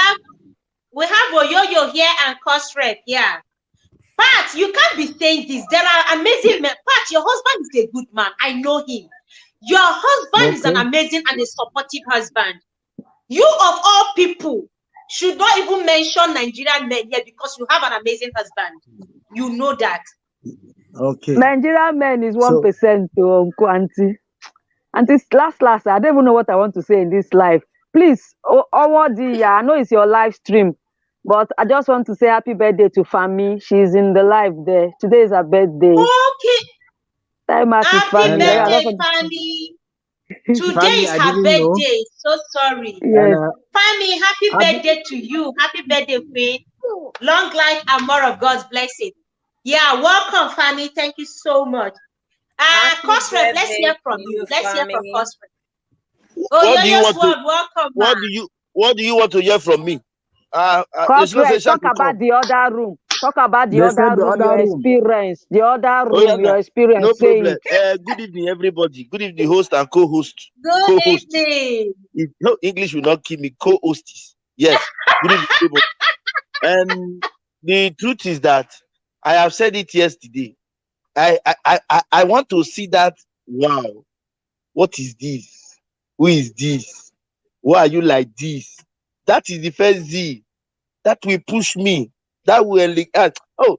have Oyoyo here and Cost Rep. Yeah. Pat, you can't be saying this. There are amazing men. Pat, your husband is a good man. I know him. Your husband is an amazing and a supportive husband. You of all people should not even mention Nigerian men here because you have an amazing husband. You know that. Okay. Nigerian men is 1% to Uncle Auntie. And this last, I don't even know what I want to say in this live. Please, I know it's your live stream, but I just want to say happy birthday to Fami. She's in the live there. Today is her birthday. Okay. Happy birthday, Fami. Today is her birthday. So sorry. Yes. Fami, happy birthday to you. Happy birthday, Queen. Long life and more of God's blessing. Yeah, welcome, Fami. Thank you so much. Cost Rep, let's hear from you. Let's hear from Cost Rep. Welcome. What do you want to hear from me? Cost Rep, talk about the other room. Talk about the other room, your experience. The other room, your experience. No problem. Good evening, everybody. Good evening, host and co-host. Good evening. No, English will not kill me. Co-hosties. Yes. Good evening, people. And the truth is that I have said it yesterday. I want to see that. Wow. What is this? Who is this? Why are you like this? That is the first Z. That will push me. That will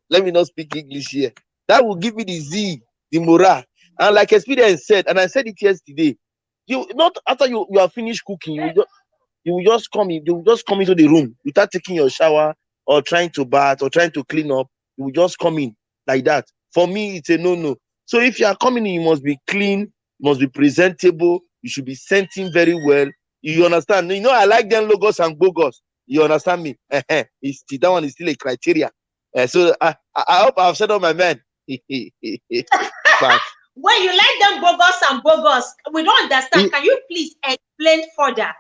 let me not speak English here. That will give me the Z, the morale. And like experience said, and I said it yesterday, you not after you are finished cooking, you will just come into the room without taking your shower or trying to bath or trying to clean up. You will just come in like that. For me, it's a no. So if you are coming in, you must be clean, you must be presentable, you should be scenting very well. You understand? You know, I like them logos and bogos. You understand me? It's that one is still a criteria. So I hope I've said all my men. But when you like them bogus and bogus, we don't understand. Can you please explain further?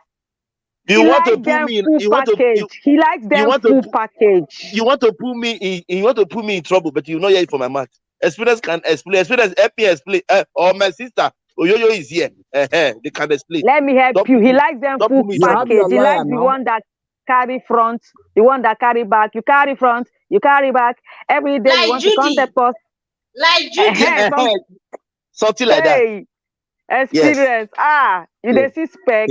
You want to put me in? You want to? He likes them full package. You want to put me in? You want to put me in trouble, but you not hear it from my mouth. Experience can explain. Experience help me explain. Or my sister Oyoyo is here. They can explain. Let me help you. He likes them full package. He likes the one that carry front, the one that carry back. You carry front, you carry back. Every day like you want Judy. to contact us. Like Judy. Something like that. Experience. Yes. You dey see spec.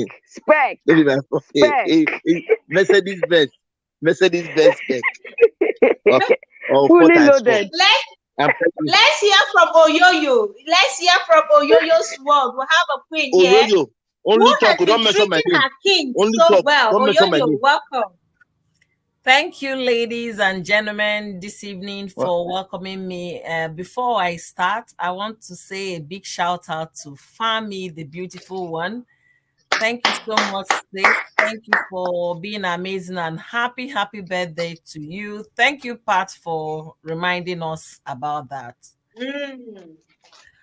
Mercedes Benz spec. Fully loaded. Let's hear from Oyoyo. Let's hear from Oyoyo's world. We'll have a queen here. Oyoyo. Only talk. Don't mention my name. Only so talk. Well. Don't mention my name. Welcome. Thank you, ladies and gentlemen, this evening for welcoming me. Before I start, I want to say a big shout out to Fami, the beautiful one. Thank you so much, sis. Thank you for being amazing and happy birthday to you. Thank you, Pat, for reminding us about that.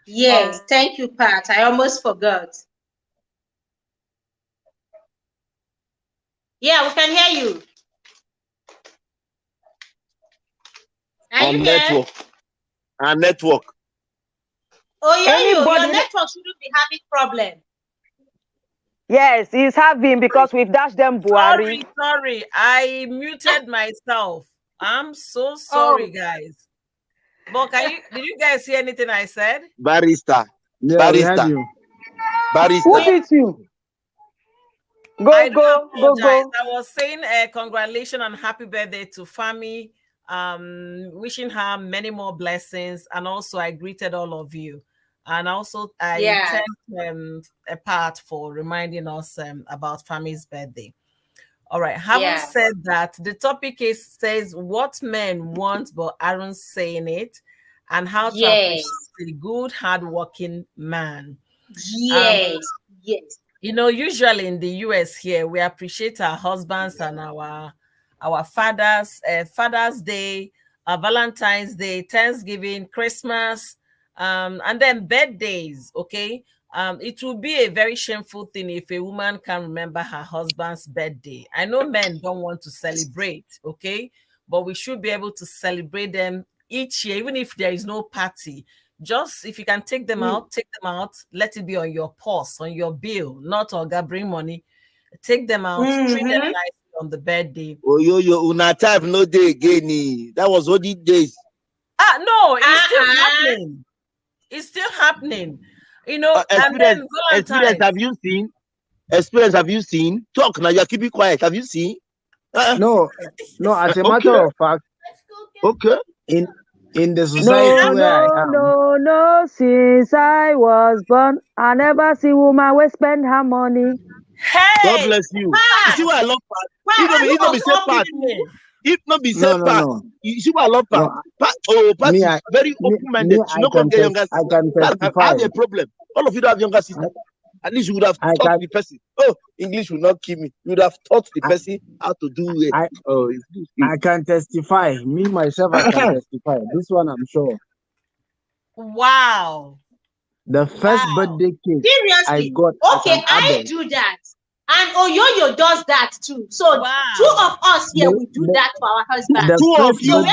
Yes, thank you, Pat. I almost forgot. Yeah, we can hear you. On network. Oh, your network shouldn't be having problem. Yes, he's having because we've dashed them Buhari. Sorry. I muted myself. I'm so sorry, guys. But did you guys hear anything I said? Barista. Yeah, Barista. Who did you? Go. I was saying congratulations and happy birthday to Fami. Wishing her many more blessings, and also I greeted all of you, and also I thanked Pat for reminding us about Fami's birthday. All right, having said that, the topic says what men want but aren't saying it, and how to appreciate a good hardworking man. Yes. You know, usually in the US here, we appreciate our husbands and our fathers, Father's Day, Valentine's Day, Thanksgiving, Christmas, and then birthdays, okay? It will be a very shameful thing if a woman can remember her husband's birthday. I know men don't want to celebrate, okay? But we should be able to celebrate them each year, even if there is no party. Just if you can take them out, let it be on your purse, on your bill, not Oga bring money. Take them out, treat them nice on the birthday. Oyoyo, una type no day again. That was what it days. No, it's still happening. It's still happening. You know, experience have you seen? Experience have you seen? Talk now, you're keeping quiet. Have you seen? No, as a matter of fact, okay. In the society no, since I was born, I never see woman will spend her money. Hey, God bless you. You see why I love Pat? If not be said Pat. If not be said Pat, you see why I love Pat? Pat is very open-minded. She not gonna get younger sister. I can testify. I have a problem. All of you don't have younger sister. At least you would have taught the person. English will not kill me. You would have taught the person how to do it. I can testify. Me myself, I can testify. This one, I'm sure. Wow. The first birthday cake seriously I got. Okay, I do that. And Oyoyo does that too. So 2 of us here will do that for our husband. The two of you,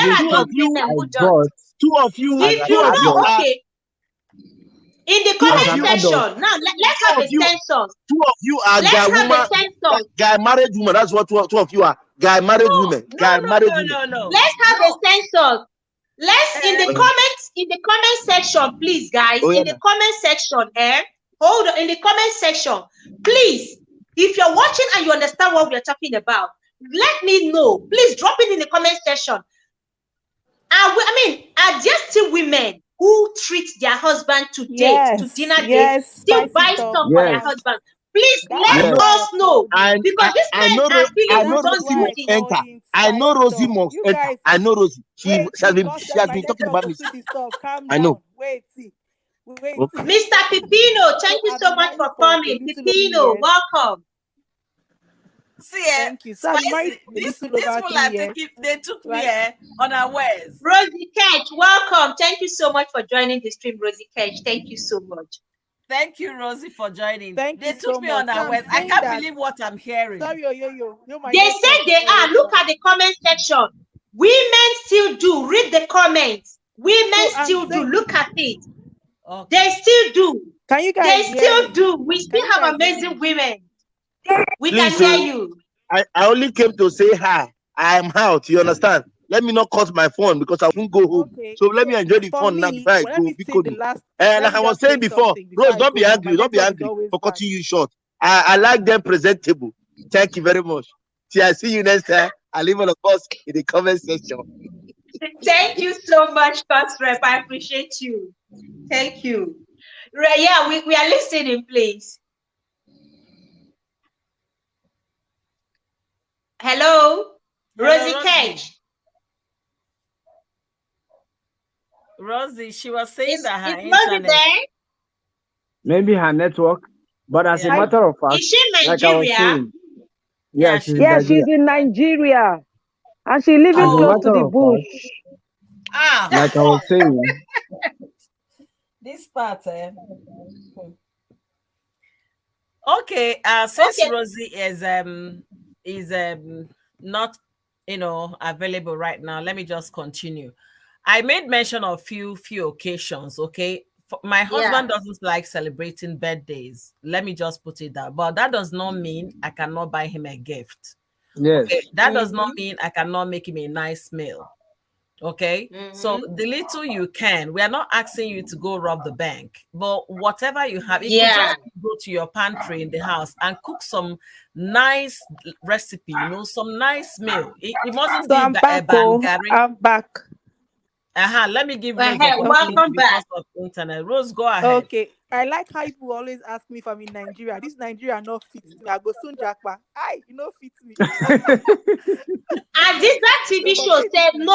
If you know, okay. In the comment section, now let's have a census. 2 of you are guy married woman. That's what 2 of you are. Guy married women. No. Let's have a census. Let's in the comment section, please, guys. In the comment section, hold on. In the comment section, please. If you're watching and you understand what we're talking about, let me know. Please drop it in the comment section. Are there still women who treat their husband to date, to dinner date, still buy stuff for their husband? Please let us know. Because this man are feeling who don't do it. I know Rosie must enter. I know Rosie. She has been talking about me. I know. Wait, see. Wait. Okay. Mr. Pipino, So thank you I've so been much married for for a coming. little over 3 Pipino, years. welcome. See, Thank you. So I've been married spicy. a This little these over people 3 are years, taking. They took me right? unawares. Rosie Kedge, welcome. Thank you so much for joining the stream, Rosie Kedge. Thank you so much. Thank you, Rosie, for joining. Thank They you took so me much. So I'm unawares. I saying can't that. believe what I'm hearing. Sorry, yo, my They network. said they are. Look at the comment section. Women still do. Read the comments. Women So I'm still do. saying, Look at it. Okay. They still do. can you They guys hear still me? do. We Can still you guys have hear amazing me? women. We Please, can hear so you. I only came to say hi. I am out. You understand? Let me not cut my phone because I won't go home. Okay. So let me So enjoy the for phone now me, before I well, let go. me say Because the last. and Let like me I was just saying say before, something before Rose, I don't go be now. My angry. Don't be network is angry always for bad. cutting you short. I like them presentable. Thank you very much. See, I see you next time. I'll leave all of us in the comment section. Thank you so much, Coach Rep. I appreciate you. Thank you. Right, yeah, we are listening, please. Hello, Hello, Rosie Rosie. Cage. Rosie, she was saying Is that her Rosie internet. there? Maybe her network. But as a Yeah. matter of fact, Is she in like I was Nigeria? saying, Yeah, yeah, she's in Yeah, she. Nigeria. she's in Nigeria and she living As a close Oh, to matter the of fact, bush. Ah, like I was saying, this part. Okay. Since okay. Rosie is not available right now, let me just continue. I made mention of few occasions. Okay. My Yeah. husband doesn't like celebrating birthdays. Let me just put it that. But that does not mean I cannot buy him a gift. Okay. yes. That does not Mm-hmm. mean I cannot make him a nice meal. Okay. So Mm-hmm. the little you can, we are not asking you to go rob the bank, but whatever you have, it could Yeah. just go to your pantry in the house and cook some nice recipe, some nice meal. It mustn't So be I'm a back. Oh, bangari. I'm back. Let me give Rose Okay. opportunity Welcome because back. of internet. Rose, go ahead. Okay. I like how people always ask me if I'm in Nigeria. This Nigeria not fits me. I go soon jackpa. Aye, you know fits me. And this that TV So for show me, this said, Nigeria.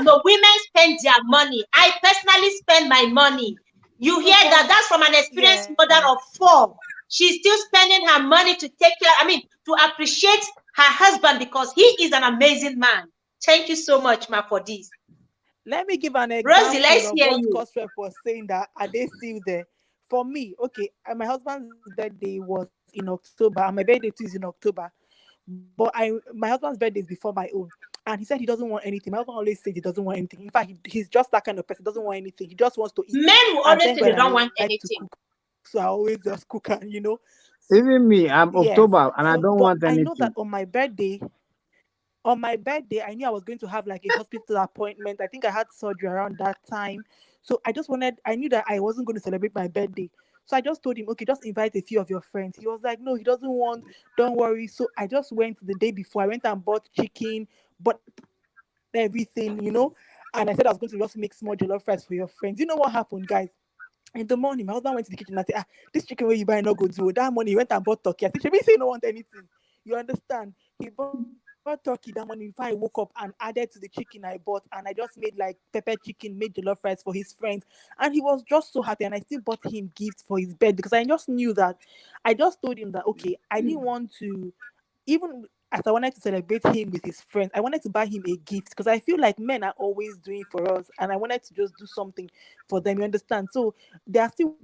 no, women spend their money. I personally spend my money. You So hear for that? That's from an experienced mother yes. of 4. She's still spending her money to take care, to appreciate her husband because he is an amazing man. Thank you so much, ma, for this. Let me give an Rosie, example let's of hear what you. Cosrep was saying that are they still there? For me, okay, my husband's birthday was in October, and my birthday too is in October. But my husband's birthday is before my own. And he said he doesn't want anything. My husband always says he doesn't want anything. In fact, he's just that kind of person, doesn't want anything. He just wants to eat. Men will And always thank say God they I don't like want to cook. anything. So I always just cook and. Even me, I'm Yes. October and I So don't but want I know that anything. on my birthday, I knew I was going to have like a hospital appointment. I think I had surgery around that time. So I knew that I wasn't going to celebrate my birthday. So I just told him, okay, just invite a few of your friends. He was like, no, he doesn't want, don't worry. So I just went the day before. I went and bought chicken, bought everything. And I said I was going to just make small jollof rice for your friends. You know what happened, guys? In the morning, my husband went to the kitchen and said, this chicken where you buy no go do. That money he went and bought turkey. I said, Shebi say you don't want anything. You understand? He bought turkey that morning before I woke up and added to the chicken I bought. And I just made like pepper chicken, made jollof rice for his friends. And he was just so happy. And I still bought him gifts for his bed because I just knew that I just told him that, okay, I didn't want to, even as I wanted to celebrate him with his friends, I wanted to buy him a gift because I feel like men are always doing for us, and I wanted to just do something for them. You understand? So there are still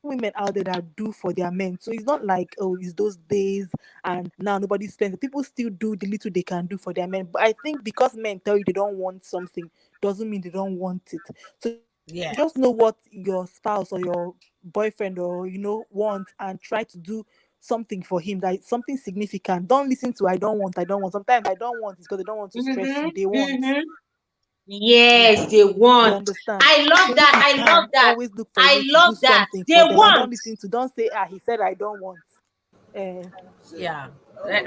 women out there that do for their men. So it's not like, oh, it's those days and now nobody spends. People still do the little they can do for their men. But I think because men tell you they don't want something doesn't mean they don't want it. So just know what Yes. your spouse or your boyfriend or wants and try to do something for him, that is something significant. Don't listen to I don't want. Sometimes I don't want is because they don't want to stress Mm-hmm. you. They want. Mm-hmm. Yeah. Yes, they You want. understand? I love So if that. you I love can that. always look for a I way to love do that. something They for them and want. don't say, he said I don't want. Yeah.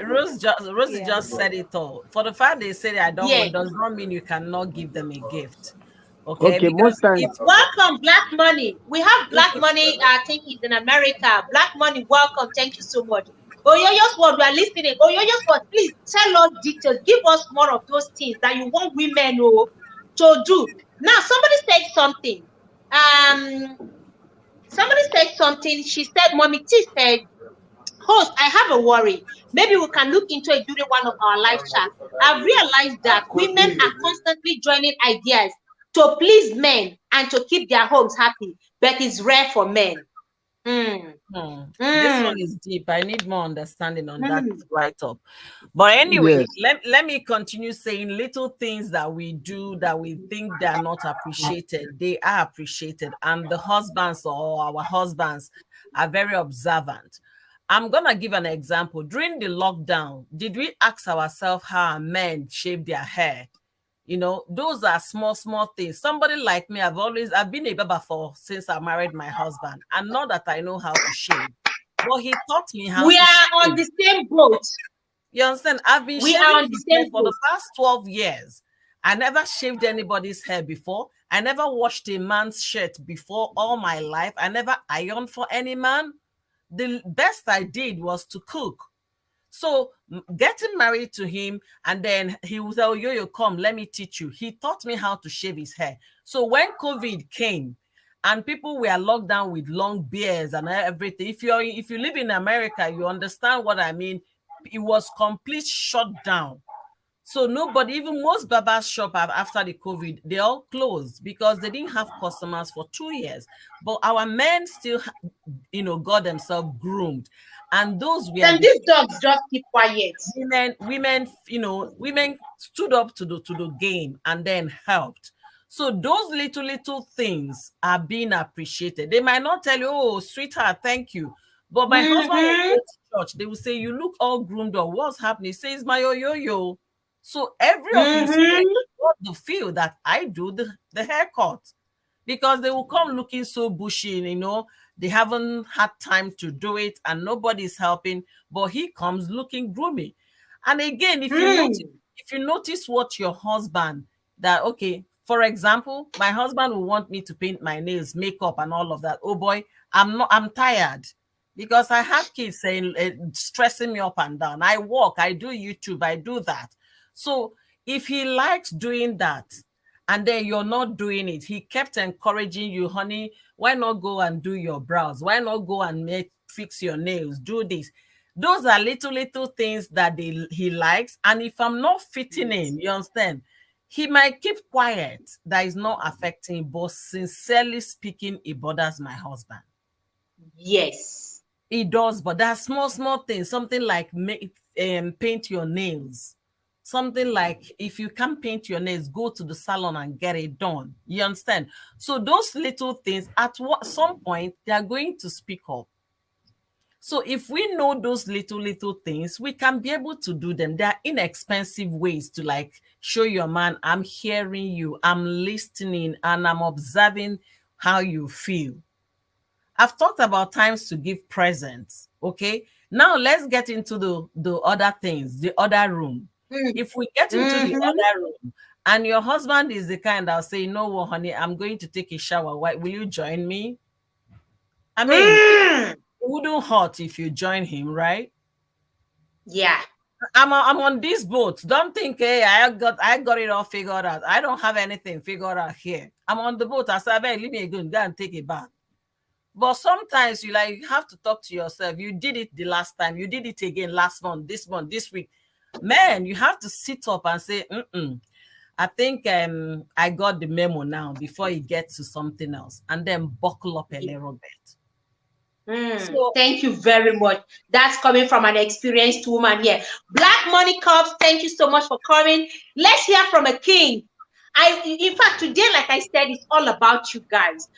Rosie Yeah. just said it all. For the fact they say I don't Yeah. want does not mean you cannot give them a gift. Okay, Okay, most because times, it's Welcome, Black Money. We have Black Money, I think he's in America. Black Money, welcome. Thank you so much. Oyoyo's word, we are listening. Oyoyo's word, please tell us details. Give us more of those things that you want women to do. Now, somebody said something. Um, Somebody said something. She said, Mommy T said, host, I have a worry. Maybe we can look into it during one of our live chats. I've realized that women are constantly joining ideas to please men and to keep their homes happy, but it's rare for men. This one is deep. I need more understanding on that Mm. write-up. But anyway, Yes. let me continue saying little things that we do that we think they are not appreciated. They are appreciated, and the husbands or our husbands are very observant. I'm gonna give an example. During the lockdown, did we ask ourselves how our men shave their hair? You know, those are small things. Somebody like me, I've been a baba for since I married my husband. And not that I know how to shave, but he taught me how We to are shave. on the same boat. You understand? I've been We are shaving on the his hair same for the boat. past 12 years. I never shaved anybody's hair before. I never washed a man's shirt before all my life. I never ironed for any man. The best I did was to cook. So getting married to him, and then he would say, oh, yo, come, let me teach you. He taught me how to shave his hair. So when COVID came and people were locked down with long beards and everything, if you live in America, you understand what I mean. It was complete shutdown. So nobody, even most barbers shop after the COVID, they all closed because they didn't have customers for 2 years. But our men still, got themselves groomed. And those were Then the these dogs just keep quiet. women stood up to the game and then helped. So those little things are being appreciated. They might not tell you, oh, sweetheart, thank you. But my husband will Mm-hmm. go to church. They will say, you look all groomed up. What's happening? He says, my yo-yo. So every of his friends Mm-hmm. got the feel that I do the haircut. Because they will come looking so bushy, they haven't had time to do it and nobody's helping, but he comes looking groomy. And again, if you notice what your husband, that okay, for example, my husband will want me to paint my nails, makeup and all of that. Oh boy, I'm tired because I have kids saying stressing me up and down. I walk, I do YouTube, I do that. So if he likes doing that, and then you're not doing it, he kept encouraging you, honey, why not go and do your brows? Why not go and fix your nails? Do this. Those are little things that he likes. And if I'm not fitting in, you understand, he might keep quiet. That is not affecting, but sincerely speaking, it bothers my husband. Yes. It does, but there are small things. Something like paint your nails. Something like if you can't paint your nails, go to the salon and get it done. You understand? So those little things, at some point, they are going to speak up. So if we know those little things, we can be able to do them. There are inexpensive ways to like show your man, I'm hearing you, I'm listening, and I'm observing how you feel. I've talked about times to give presents. Okay. Now let's get into the other things, the other room. If we get into the other room and your husband is the kind that'll say, no, well, honey, I'm going to take a shower. Why will you join me? I mean, it wouldn't hurt if you join him, right? Yeah. I'm on this boat. Don't think, hey, I got it all figured out. I don't have anything figured out here. I'm on the boat. I said, hey, leave me go and take a bath. But sometimes you have to talk to yourself. You did it the last time. You did it again last month, this week. Man, you have to sit up and say, I think I got the memo now before you get to something else. And then buckle up a little bit. So, thank you very much. That's coming from an experienced woman here. Black Money Cups, thank you so much for coming. Let's hear from a king. In fact, today, like I said, it's all about you guys.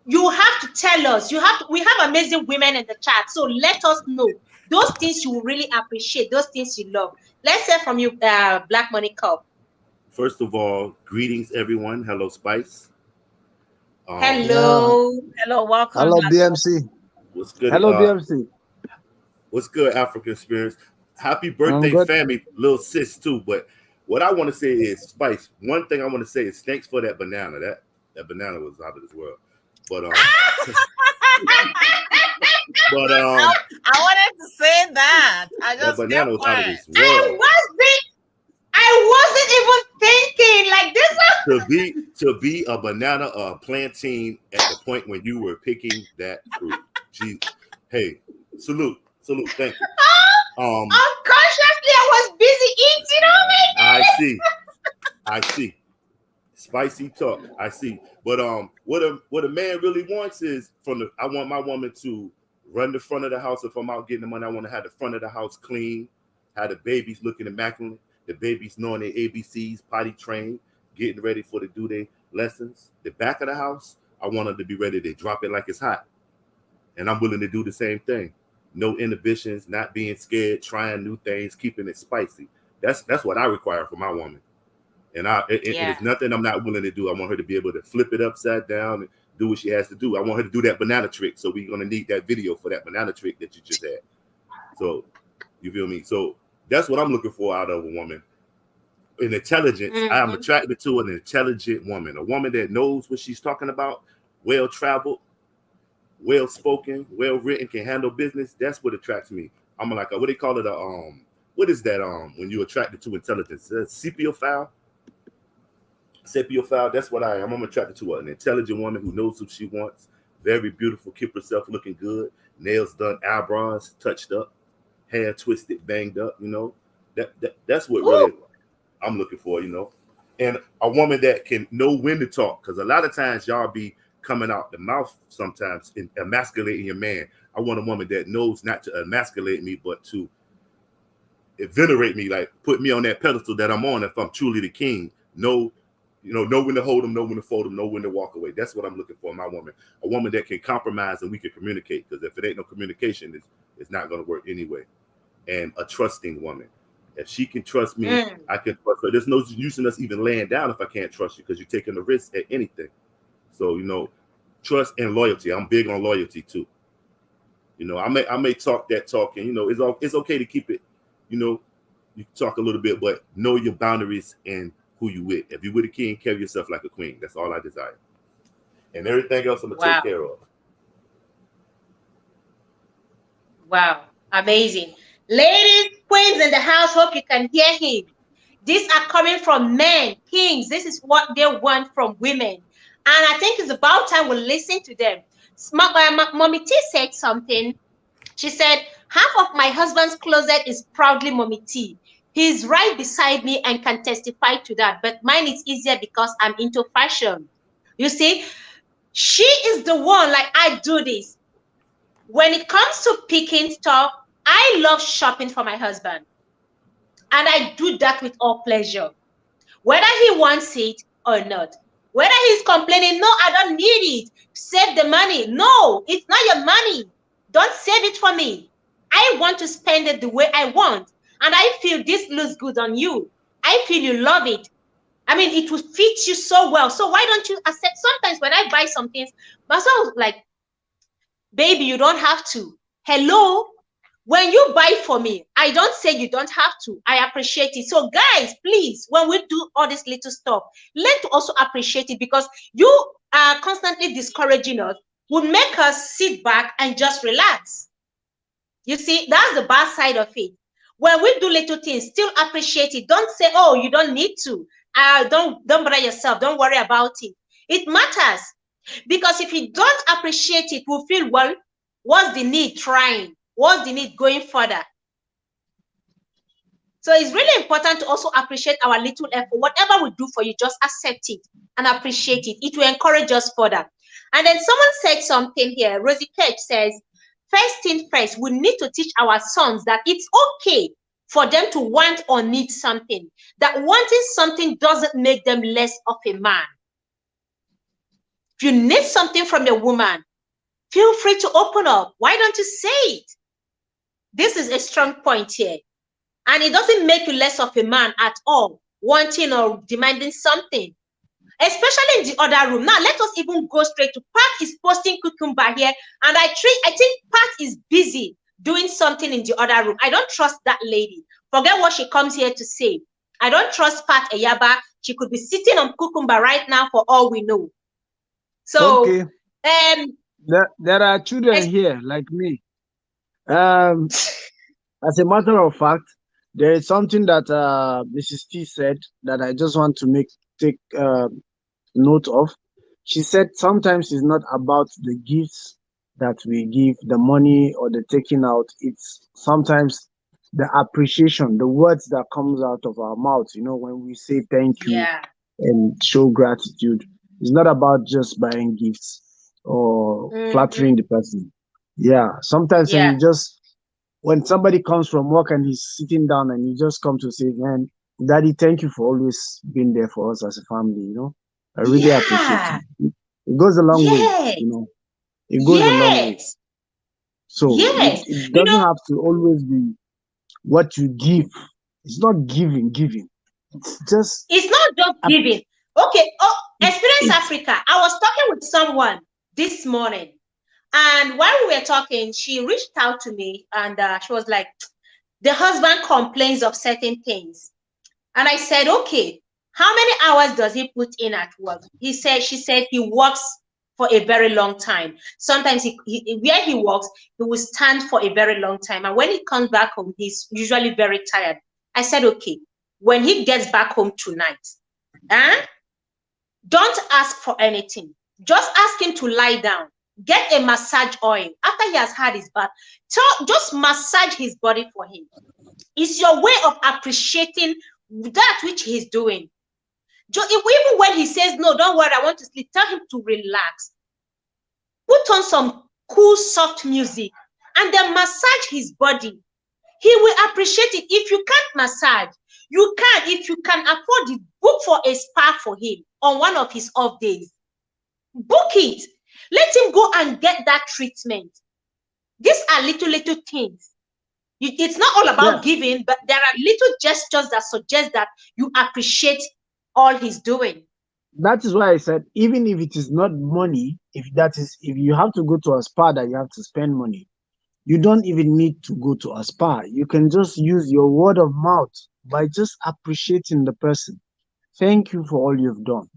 You have to tell us. We have amazing women in the chat, so let us know those things you really appreciate, those things you love. Let's hear from you, Black Money Cup. First of all, greetings, everyone. Hello, Spice. Hello. Hello, welcome. Hello, BMC. What's good? Hello, BMC. What's good, African Experience? Happy birthday, family, little sis, too. But what I want to say is, Spice, one thing I want to say is thanks for that banana. That banana was out of this world. But I wanted to say that. That banana was out of this world. I wasn't even thinking like this. to be a banana or a plantain at the point when you were picking that fruit. Gee, hey, salute, thank you. Unconsciously, I was busy eating. Oh my I see. Spicy talk. I see. But what a man really wants is I want my woman to run the front of the house. If I'm out getting the money, I want to have the front of the house clean, have the babies looking immaculate, the babies knowing their ABCs, potty trained, getting ready for the due day lessons. The back of the house, I want them to be ready to drop it like it's hot. And I'm willing to do the same thing. No inhibitions, not being scared, trying new things, keeping it spicy. That's what I require for my woman. And it's nothing I'm not willing to do. I want her to be able to flip it upside down and do what she has to do. I want her to do that banana trick. So we're going to need that video for that banana trick that you just had. So you feel me? So that's what I'm looking for out of a woman. In intelligence, I am attracted to an intelligent woman, a woman that knows what she's talking about, well-traveled, well-spoken, well-written, can handle business. That's what attracts me. I'm like, what they call it? What is that? When you're attracted to intelligence, sepiophile. Sepiophile. That's what I am. I'm attracted to an intelligent woman who knows what she wants. Very beautiful, keep herself looking good. Nails done, eyebrows touched up, hair twisted, banged up. You know, that's what really I'm looking for. You know, and a woman that can know when to talk, because a lot of times y'all be coming out the mouth sometimes and emasculating your man. I want a woman that knows not to emasculate me, but to venerate me, like put me on that pedestal that I'm on. If I'm truly the king, know when to hold them, know when to fold them, know when to walk away. That's what I'm looking for in my woman. A woman that can compromise and we can communicate. Because if it ain't no communication, it's not going to work anyway. And a trusting woman. If she can trust me, I can trust her. There's no use in us even laying down if I can't trust you, because you're taking the risk at anything. So, trust and loyalty. I'm big on loyalty too. I may talk that talk, and it's okay to keep it. You talk a little bit, but know your boundaries and who you with. If you with a king, carry yourself like a queen. That's all I desire. And everything else I'm gonna take care of. Wow, amazing. Ladies, queens in the house, hope you can hear him. These are coming from men, kings. This is what they want from women. And I think it's about time we listen to them. Mommy T said something. She said, half of my husband's closet is proudly Mommy T. He's right beside me and can testify to that. But mine is easier because I'm into fashion. You see, she is the one, like, I do this. When it comes to picking stuff, I love shopping for my husband. And I do that with all pleasure. Whether he wants it or not. Whether he's complaining, no, I don't need it. Save the money. No, it's not your money. Don't save it for me. I want to spend it the way I want. And I feel this looks good on you. I feel you love it. I mean, it will fit you so well. So why don't you accept? Sometimes when I buy some things, my son was like, baby, you don't have to. Hello? When you buy for me, I don't say you don't have to. I appreciate it. So guys, please, when we do all this little stuff, learn to also appreciate it, because you are constantly discouraging us, will make us sit back and just relax. You see, that's the bad side of it. When we do little things, still appreciate it. Don't say, oh, you don't need to. Don't bother yourself. Don't worry about it. It matters. Because if you don't appreciate it, we'll feel, well, what's the need trying? What's the need going further? So it's really important to also appreciate our little effort. Whatever we do for you, just accept it and appreciate it. It will encourage us further. And then someone said something here. Rosie Ketch says, first thing first, we need to teach our sons that it's okay for them to want or need something. That wanting something doesn't make them less of a man. If you need something from a woman, feel free to open up. Why don't you say it? This is a strong point here. And it doesn't make you less of a man at all, wanting or demanding something. Especially in the other room. Now, let us even go straight to Pat is posting cucumber here. And I think Pat is busy doing something in the other room. I don't trust that lady. Forget what she comes here to say. I don't trust Pat Eyaba. She could be sitting on cucumber right now for all we know. So, okay. There are children here like me. As a matter of fact, there is something that Mrs. T said that I just want to make take note of. She said sometimes it's not about the gifts that we give, the money or the taking out. It's sometimes the appreciation, the words that comes out of our mouths. When we say thank you Yeah. and show gratitude. It's not about just buying gifts or Mm-hmm. flattering the person. Yeah, sometimes Yeah. when somebody comes from work and he's sitting down and you just come to say, man, daddy, thank you for always being there for us as a family. I really appreciate Yeah. you. It goes a long way, Yes. it goes a long way. Yes. So Yes. it You doesn't know, have to always be what you give. It's not giving. It's just, it's not just ap- giving. Okay. Oh, it, Experience it's, Africa. I was talking with someone this morning, and while we were talking, she reached out to me, and she was like, the husband complains of certain things. And I said, okay, how many hours does he put in at work? She said he works for a very long time. Sometimes where he works, he will stand for a very long time. And when he comes back home, he's usually very tired. I said, okay, when he gets back home tonight, don't ask for anything. Just ask him to lie down. Get a massage oil. After he has had his bath, just massage his body for him. It's your way of appreciating that which he's doing. Even when he says, no, don't worry, I want to sleep, tell him to relax. Put on some cool, soft music and then massage his body. He will appreciate it. If you can't massage, you can. If you can afford it, book for a spa for him on one of his off days. Book it. Let him go and get that treatment. These are little things. It's not all yeah, about giving, but there are little gestures that suggest that you appreciate all he's doing. that is why I said, even if it is not money, if you have to go to a spa that you have to spend money, you don't even need to go to a spa. You can just use your word of mouth by just appreciating the person. Thank you for all you've done.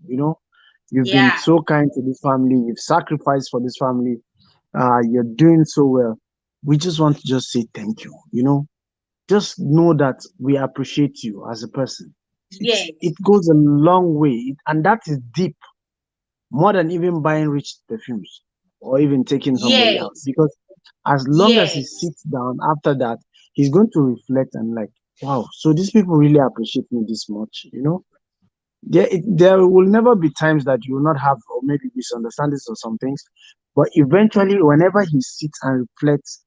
You've been Yeah. so kind to this family. You've sacrificed for this family. You're doing so well. We just want to just say thank you. Just know that we appreciate you as a person. Yes. It goes a long way, and that is deep, more than even buying rich perfumes or even taking somebody out. Yes. Because as long as he Yes. sits down after that, he's going to reflect and like, wow, so these people really appreciate me this much. There will never be times that you will not have or maybe misunderstandings or some things, but eventually, whenever he sits and reflects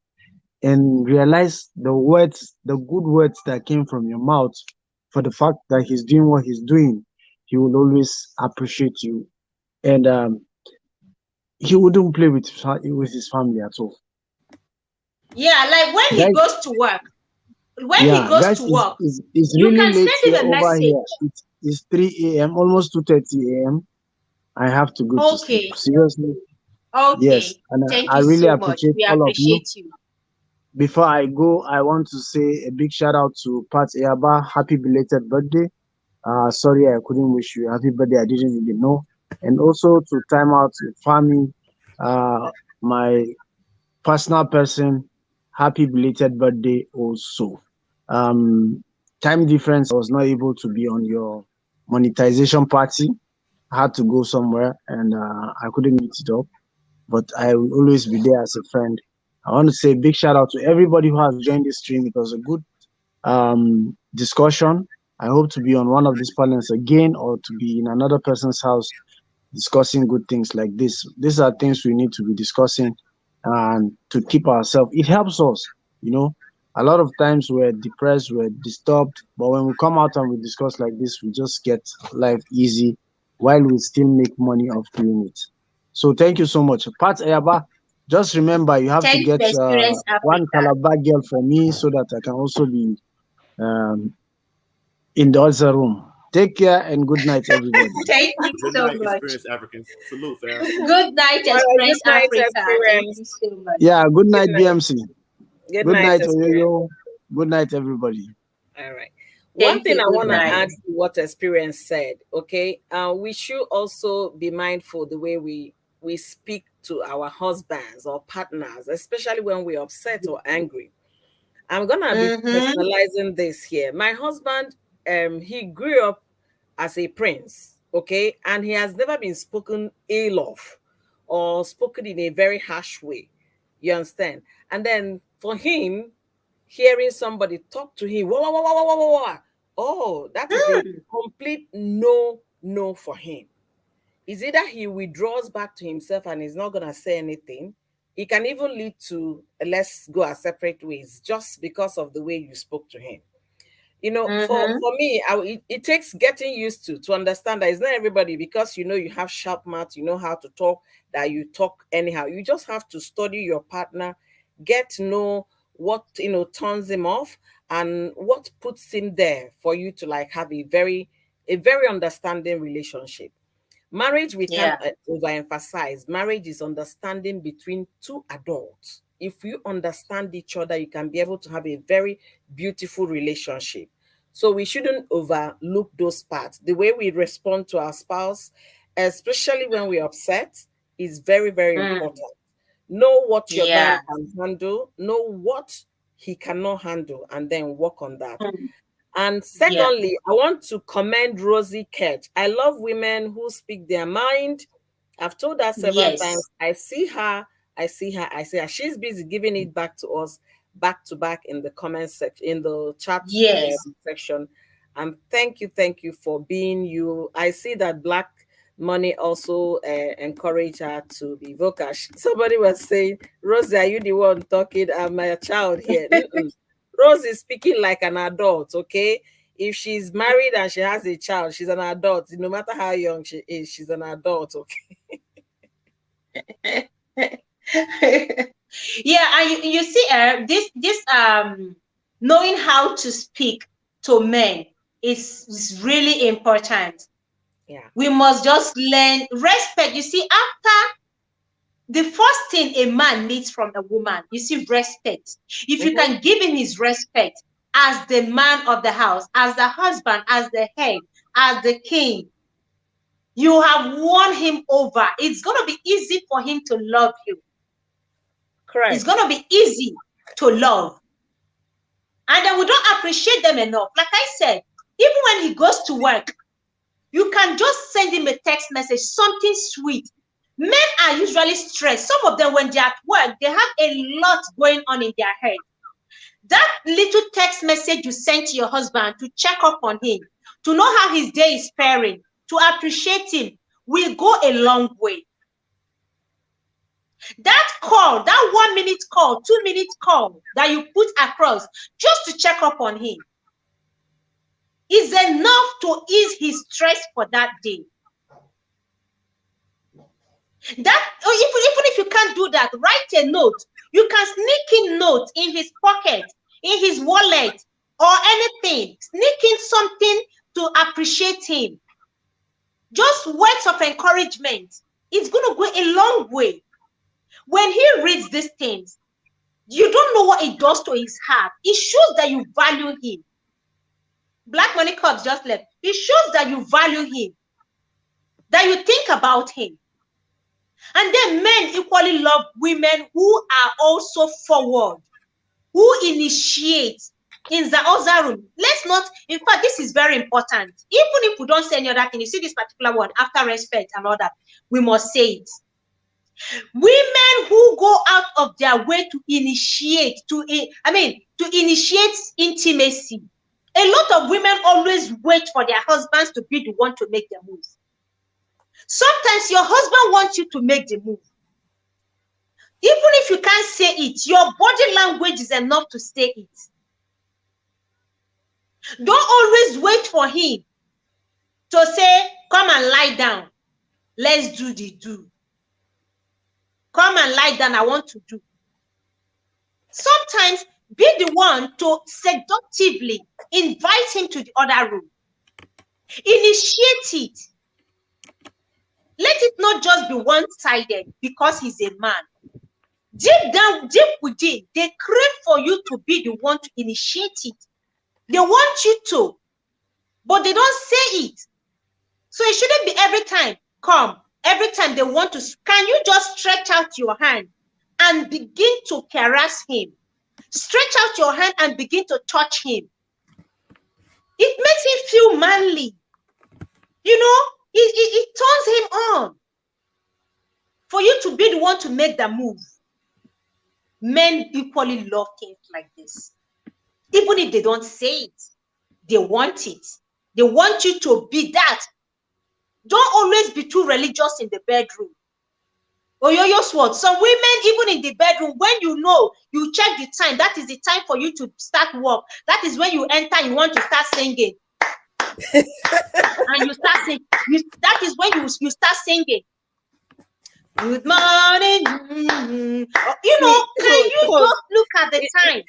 and realize the good words that came from your mouth, for the fact that he's doing what he's doing, he will always appreciate you, and he wouldn't play with his family at all. Yeah, like when he Guys, goes to work. When he yeah, goes guys, to work, it's you really can late send here him a over message. here. It's 3 a.m., almost 2:30 a.m. I have to go to sleep. Okay. Seriously. Yes, Okay. and Thank I you really so much. appreciate We all of you. appreciate you. Before I go, I want to say a big shout out to Pat Eaba. Happy belated birthday. Sorry, I couldn't wish you a happy birthday. I didn't even know. And also to Time Out with Fami, my personal person. Happy belated birthday also. Um, Time difference, I was not able to be on your monetization party. I had to go somewhere and I couldn't meet it up, but I will always be there as a friend. I want to say a big shout out to everybody who has joined this stream. It was a good discussion. I hope to be on one of these panels again or to be in another person's house discussing good things like this. These are things we need to be discussing and to keep ourselves. It helps us. A lot of times we're depressed, we're disturbed, but when we come out and we discuss like this, we just get life easy while we still make money off doing it. So thank you so much. Pat Ayaba, just remember you have to Thank you, get Experience one Africa. Calabar girl for me so that I can also be um, in the other room. Take care and good night, everybody. Thank you Good so night, much. experienced Africans. Salute, fam. Good night, All right, good Experience night, Africa. Thank you experience. so much. Yeah, good Good night, night. BMC. Good Good night, night, experience. Oyoyo. Good night, everybody. All right. One Thank thing you. I Good want to night. add to what experience said, okay? We should also be mindful the way we speak to our husbands or partners, especially when we're upset or angry. I'm gonna be Mm-hmm. personalizing this here. My husband, he grew up as a prince. okay, and he has never been spoken ill of or spoken in a very harsh way. You understand? And then for him, hearing somebody talk to him, wah, wah, wah, wah, wah, wah, wah, oh, that is a complete no for him. Is either he withdraws back to himself and is not going to say anything. It can even lead to let's go our separate ways just because of the way you spoke to him. You know, for me, it takes getting used to understand that it's not everybody, because you know you have sharp mouth, you know how to talk, that you talk anyhow. You just have to study your partner, get to know what turns him off and what puts him there for you to like have a very understanding relationship. Marriage, we can't overemphasize. Marriage is understanding between two adults. If you understand each other, you can be able to have a very beautiful relationship. So we shouldn't overlook those parts. The way we respond to our spouse, especially when we're upset, is very, very important. Know what your man can handle, know what he cannot handle, and then work on that. And secondly, I want to commend Rosie Ketch. I love women who speak their mind. I've told her several times. I see her. She's busy giving it back to us, back to back in the comment section, in the chat section. And thank you for being you. I see that Black Money also encourage her to be vocal. Somebody was saying, Rosie, are you the one talking? I'm a child here. Rose is speaking like an adult, okay? If she's married and she has a child, she's an adult. No matter how young she is, she's an adult, okay? Yeah, and you see, this knowing how to speak to men is really important. Yeah, we must just learn respect. You see, after the first thing a man needs from a woman, you see, respect. If you can give him his respect as the man of the house, as the husband, as the head, as the king, you have won him over. It's going to be easy for him to love you. correct. It's going to be easy to love. And then we don't appreciate them enough. Like I said, even when he goes to work, you can just send him a text message, something sweet. Men are usually stressed. Some of them, when they're at work, they have a lot going on in their head. That little text message you send to your husband to check up on him, to know how his day is faring, to appreciate him, will go a long way. That call, that 1 minute call, 2 minute call that you put across just to check up on him is enough to ease his stress for that day. That even if you can't do that, write a note. You can sneak in notes in his pocket, in his wallet, or anything. Sneak in something to appreciate him. Just words of encouragement. It's going to go a long way. When he reads these things, you don't know what it does to his heart. It shows that you value him. Black Money Cubs just left. It shows that you value him, that you think about him. And then men equally love women who are also forward, who initiate in the other room. Let's not, in fact, this is very important. Even if we don't say any other thing, you see this particular word, after respect and all that, we must say it. Women who go out of their way to initiate, to initiate intimacy. A lot of women always wait for their husbands to be the one to make the move. Sometimes your husband wants you to make the move. Even if you can't say it, your body language is enough to say it. Don't always wait for him to say, come and lie down. Let's do the do. Come and lie down, I want to do. Sometimes be the one to seductively invite him to the other room. Initiate it. Let it not just be one-sided because he's a man. Deep down, deep within, they crave for you to be the one to initiate it. They want you to, but they don't say it. So it shouldn't be every time, come. Every time they want to, can you just stretch out your hand and begin to caress him? Stretch out your hand and begin to touch him. It makes him feel manly. You know, It turns him on. For you to be the one to make the move. Men equally love things like this. Even if they don't say it, they want it. They want you to be that. Don't always be too religious in the bedroom. Oyoyo's what? Some women, even in the bedroom, when you know, you check the time, that is the time for you to start work. That is when you enter, you want to start singing. And you start singing. That is when you start singing. Good morning. You know, can you just look at the time?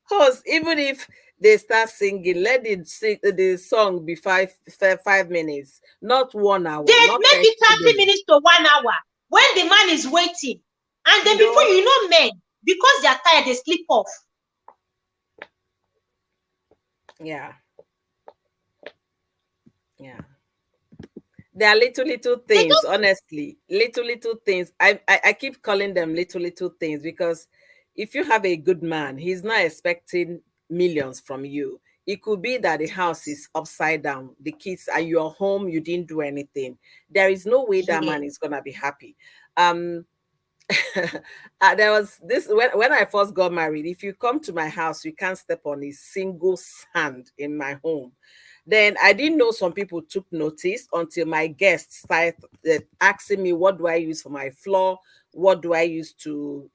Because even if they start singing, let the song be five minutes, not 1 hour. They not make it 30 minutes to 1 hour when the man is waiting. And then before you know, men, because they are tired, they sleep off. Yeah. Yeah. There are little things, honestly. Little things. I keep calling them little things because if you have a good man, he's not expecting millions from you. It could be that the house is upside down, the kids are you're home, you didn't do anything. There is no way that man is gonna be happy. There was this when I first got married. If you come to my house, you can't step on a single sand in my home. Then I didn't know some people took notice until my guests started asking me, what do I use for my floor? What do I use to,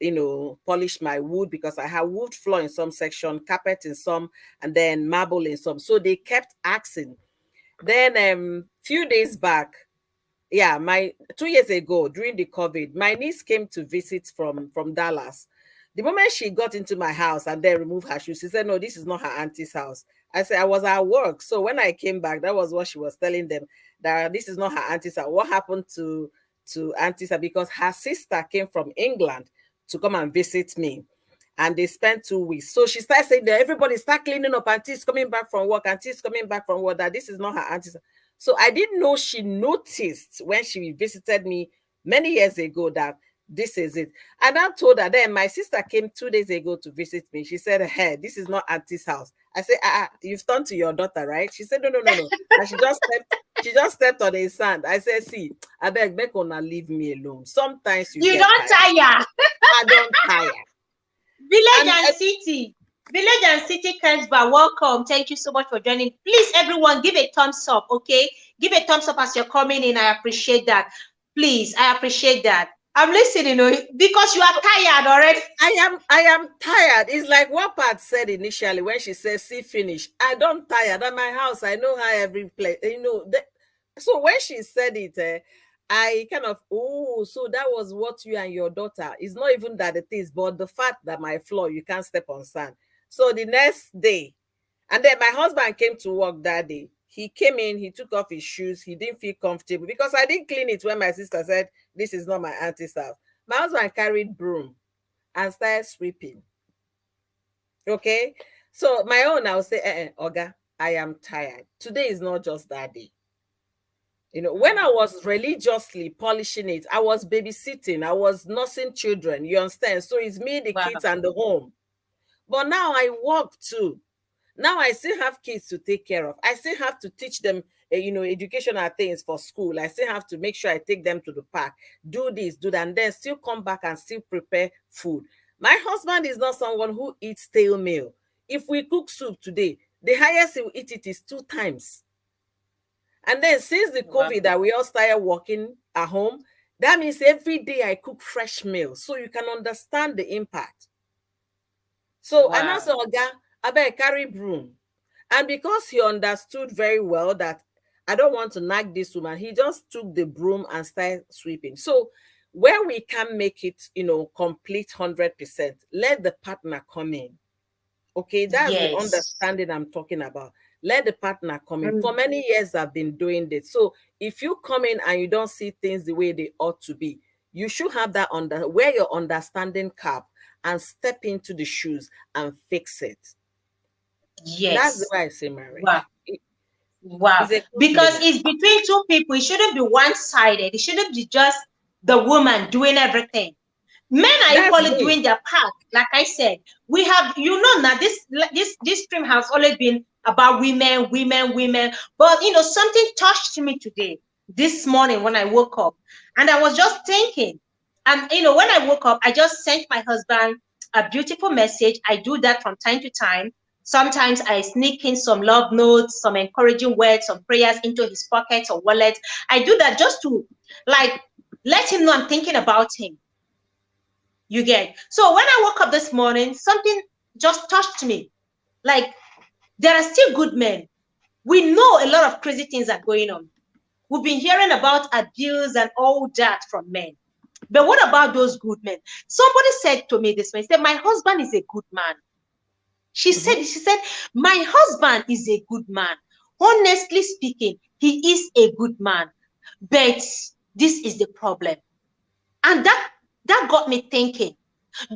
polish my wood? Because I have wood floor in some section, carpet in some, and then marble in some. So they kept asking. Then few days back, my 2 years ago during the COVID, my niece came to visit from Dallas. The moment she got into my house and then removed her shoes, she said, no, this is not her auntie's house. I said, I was at work. So when I came back, that was what she was telling them, that this is not her auntie's house. What happened to auntie's house? Because her sister came from England to come and visit me. And they spent 2 weeks. So she started saying that everybody start cleaning up. Auntie's coming back from work. Auntie's coming back from work. That this is not her auntie's house. So I didn't know she noticed when she visited me many years ago that this is it. And I told her, then my sister came 2 days ago to visit me. She said, hey, this is not auntie's house. I said, you've turned to your daughter, right? She said, no. And she just stepped on a sand. I said, see, I beg, make una leave me alone. Sometimes you don't tire. I don't tire. Village and city. Village and City Kensba, welcome. Thank you so much for joining. Please, everyone, give a thumbs up, okay? Give a thumbs up as you're coming in. I appreciate that. Please, I appreciate that. I'm listening, because you are tired already. I am tired. It's like what Pat said initially when she said, see, finish. I don't tired. At my house, I know how every place, so when she said it, I kind of, so that was what you and your daughter, it's not even that it is, but the fact that my floor, you can't step on sand. So the next day, and then my husband came to work that day. He came in, he took off his shoes. He didn't feel comfortable because I didn't clean it when my sister said, this is not my auntie's house. My husband carried broom and started sweeping. Okay? So my own, I will say, Oga, I am tired. Today is not just that day. When I was religiously polishing it, I was babysitting, I was nursing children, you understand? So it's me, the kids, and the home. But now I work too. Now I still have kids to take care of. I still have to teach them, educational things for school. I still have to make sure I take them to the park, do this, do that, and then still come back and still prepare food. My husband is not someone who eats stale meal. If we cook soup today, the highest he will eat it is 2 times. And then since the COVID that we all started working at home, that means every day I cook fresh meals. So you can understand the impact. So and also, I better carry broom. And because he understood very well that I don't want to nag this woman, he just took the broom and started sweeping. So where we can make it, complete 100%, let the partner come in. Okay, that's the understanding I'm talking about. Let the partner come in. For many years, I've been doing this. So if you come in and you don't see things the way they ought to be, you should have that wear your understanding cap and step into the shoes and fix it. Yes. That's the way I say marriage. Wow. Because it's between 2 people. It shouldn't be one-sided. It shouldn't be just the woman doing everything. Men are equally doing their part. Like I said, we have, now this stream has always been about women. But something touched me today. this morning when I woke up, and I was just thinking, and when I woke up, I just sent my husband a beautiful message. I do that from time to time. Sometimes I sneak in some love notes, some encouraging words, some prayers into his pockets or wallet. I do that just to let him know I'm thinking about him. You get? So when I woke up this morning, something just touched me. Like, there are still good men. We know a lot of crazy things are going on. We've been hearing about abuse and all that from men. But what about those good men? Somebody said to me this morning, said, my husband is a good man. She said, my husband is a good man. Honestly speaking, he is a good man. But this is the problem. And that got me thinking.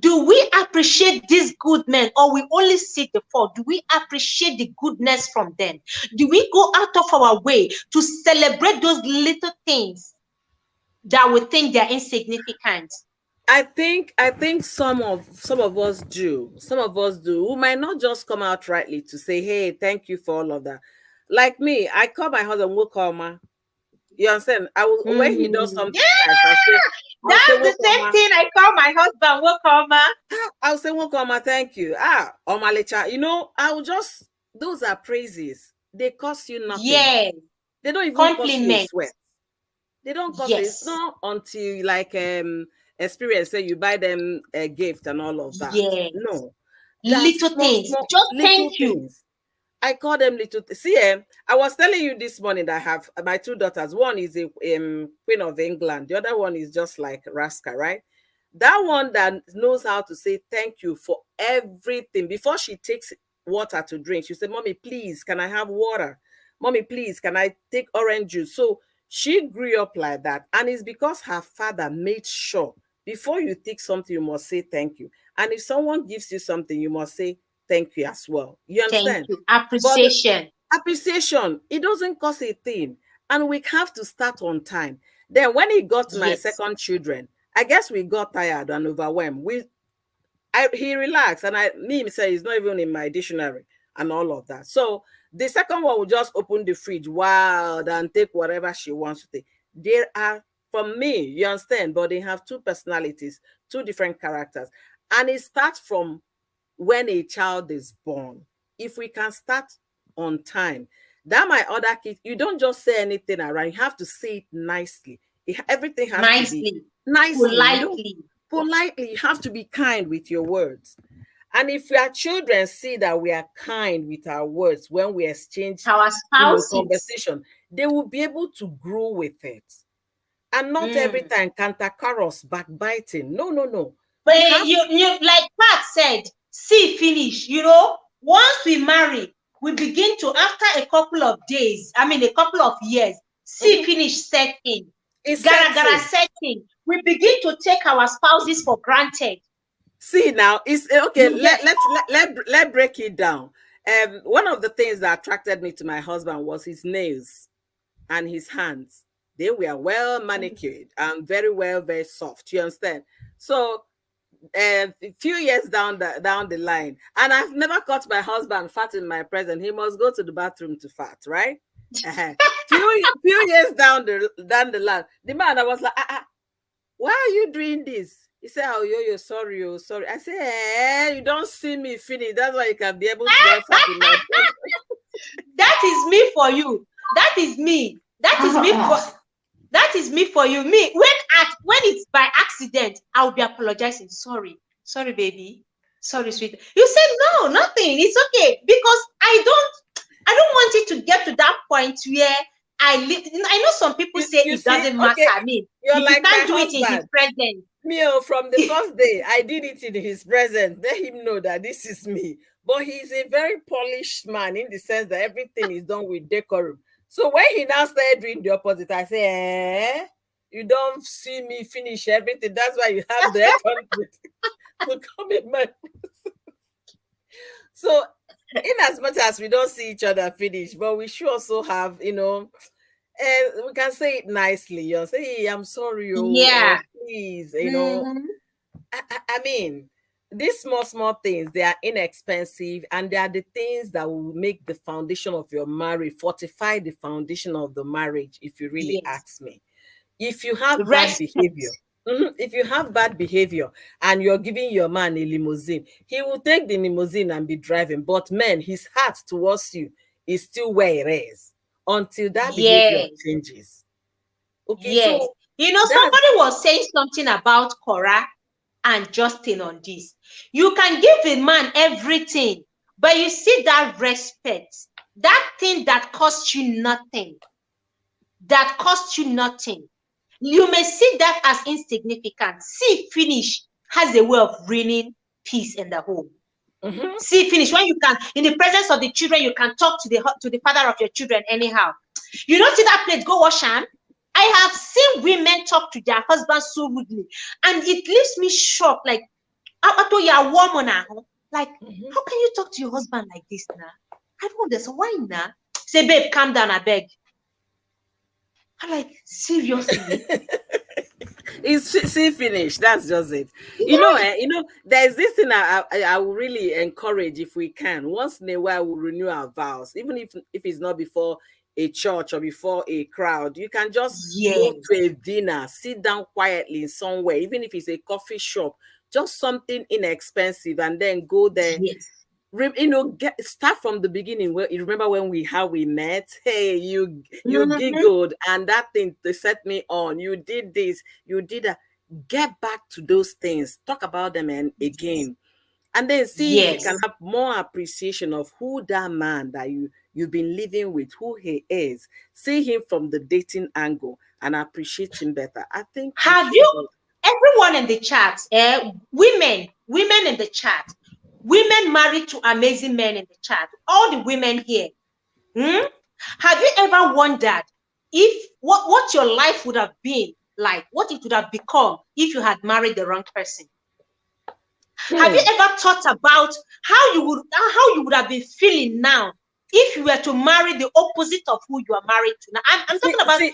Do we appreciate these good men, or we only see the fault? Do we appreciate the goodness from them? Do we go out of our way to celebrate those little things that we think they're insignificant? I think some of us do. Some of us do. We might not just come out rightly to say, "Hey, thank you for all of that." Like me, I call my husband Wokoma. You understand? I will when he does something nice, I'll say, that's the same thing I call my husband Wokoma. I'll say Wokoma, thank you. Omalecha, I will just, those are praises. They cost you nothing. Yeah. They don't even cost you a sweat. They don't cost you. It's not until experience, say you buy them a gift and all of that. Yes. No. Little things. Just thank you. I call them little. See, I was telling you this morning that I have my two daughters. One is a Queen of England. The other one is just like Raska, right? That one that knows how to say thank you for everything. Before she takes water to drink, she said, "Mommy, please, can I have water? Mommy, please, can I take orange juice?" So she grew up like that. And it's because her father made sure before you take something, you must say thank you. And if someone gives you something, you must say thank you as well. You understand? Thank you. Appreciation. Appreciation. It doesn't cost a thing. And we have to start on time. Then when he got to my second children, I guess we got tired and overwhelmed. He relaxed, and me say he's not even in my dictionary and all of that. So the second one will just open the fridge wild and take whatever she wants to take. There are, from me, you understand, but they have two personalities, two different characters. And it starts from when a child is born. If we can start on time, that my other kids, you don't just say anything around. You have to say it nicely. Everything has to be nicely. Politely. You have to be kind with your words. And if our children see that we are kind with our words when we exchange our conversation, they will be able to grow with it. And not every time cantankerous, backbiting. No. But you like Pat said, see finish. Once we marry, we begin to, after a couple of days, a couple of years, see finish set in. Gara set in. We begin to take our spouses for granted. See now, it's okay. Let's break it down. One of the things that attracted me to my husband was his nails and his hands. They were well manicured and very soft. You understand? So a few years down the line, and I've never caught my husband fat in my presence. He must go to the bathroom to fat, right? few years down the line, the man, I was like, why are you doing this? He said, "Oh, yo, sorry. I said, you don't see me finish. That's why you can be able to get fat in my presence." That is me for you. That is me. That is me for you. Me, when it's by accident, I'll be apologizing. Sorry, baby. Sorry, sweet. You said no, nothing. It's okay, because I don't want it to get to that point where I know some people say it doesn't matter. Okay. You're like you can't do it in his presence. Me, from the first day, I did it in his presence. Let him know that this is me. But he's a very polished man in the sense that everything is done with decorum. So when he now started doing the opposite, I say, you don't see me finish everything. That's why you have the to come in my So in as much as we don't see each other finish, but we should also have, we can say it nicely. Say, "Hey, I'm sorry, please, I mean, these small things, they are inexpensive, and they are the things that will make the foundation of your marriage, fortify the foundation of the marriage, if you really Yes. ask me. If you have bad behavior, Respect. if you have bad behavior and you're giving your man a limousine, he will take the limousine and be driving. But man, his heart towards you is still where it is until that behavior Yes. changes. Okay, Yes. so that's Somebody was saying something about Cora and Justin on this. You can give a man everything, but you see that respect, that thing that costs you nothing, you may see that as insignificant. See finish has a way of bringing peace in the home. See finish, when you can, in the presence of the children, you can talk to the father of your children anyhow. You don't see that plate, go wash them. I have seen women talk to their husbands so rudely, and it leaves me shocked. Like, after you are woman now, like, how can you talk to your husband like this now? I don't understand. Why now? Say, babe, calm down, I beg. I'm like, seriously? it's see finish. That's just it. Yeah. There's this thing I will really encourage, if we can, once in a while, we'll renew our vows, even if it's not before a church or before a crowd. You can just go Yes. to a dinner, sit down quietly somewhere, even if it's a coffee shop, just something inexpensive, and then go there. Yes. Start from the beginning. Where you remember when we met? Hey, you Mm-hmm. giggled, and that thing, they set me on. You did this, you did that. Get back to those things. Talk about them and again, and then see if you can Yes. have more appreciation of who that man that you've been living with, who he is. See him from the dating angle and appreciate him better. I think you Have feel you, good. everyone in the chat, women in the chat, women married to amazing men in the chat, all the women here, have you ever wondered if what your life would have been like, what it would have become if you had married the wrong person? Have you ever thought about how you would have been feeling now if you were to marry the opposite of who you are married to? Now, I'm talking about you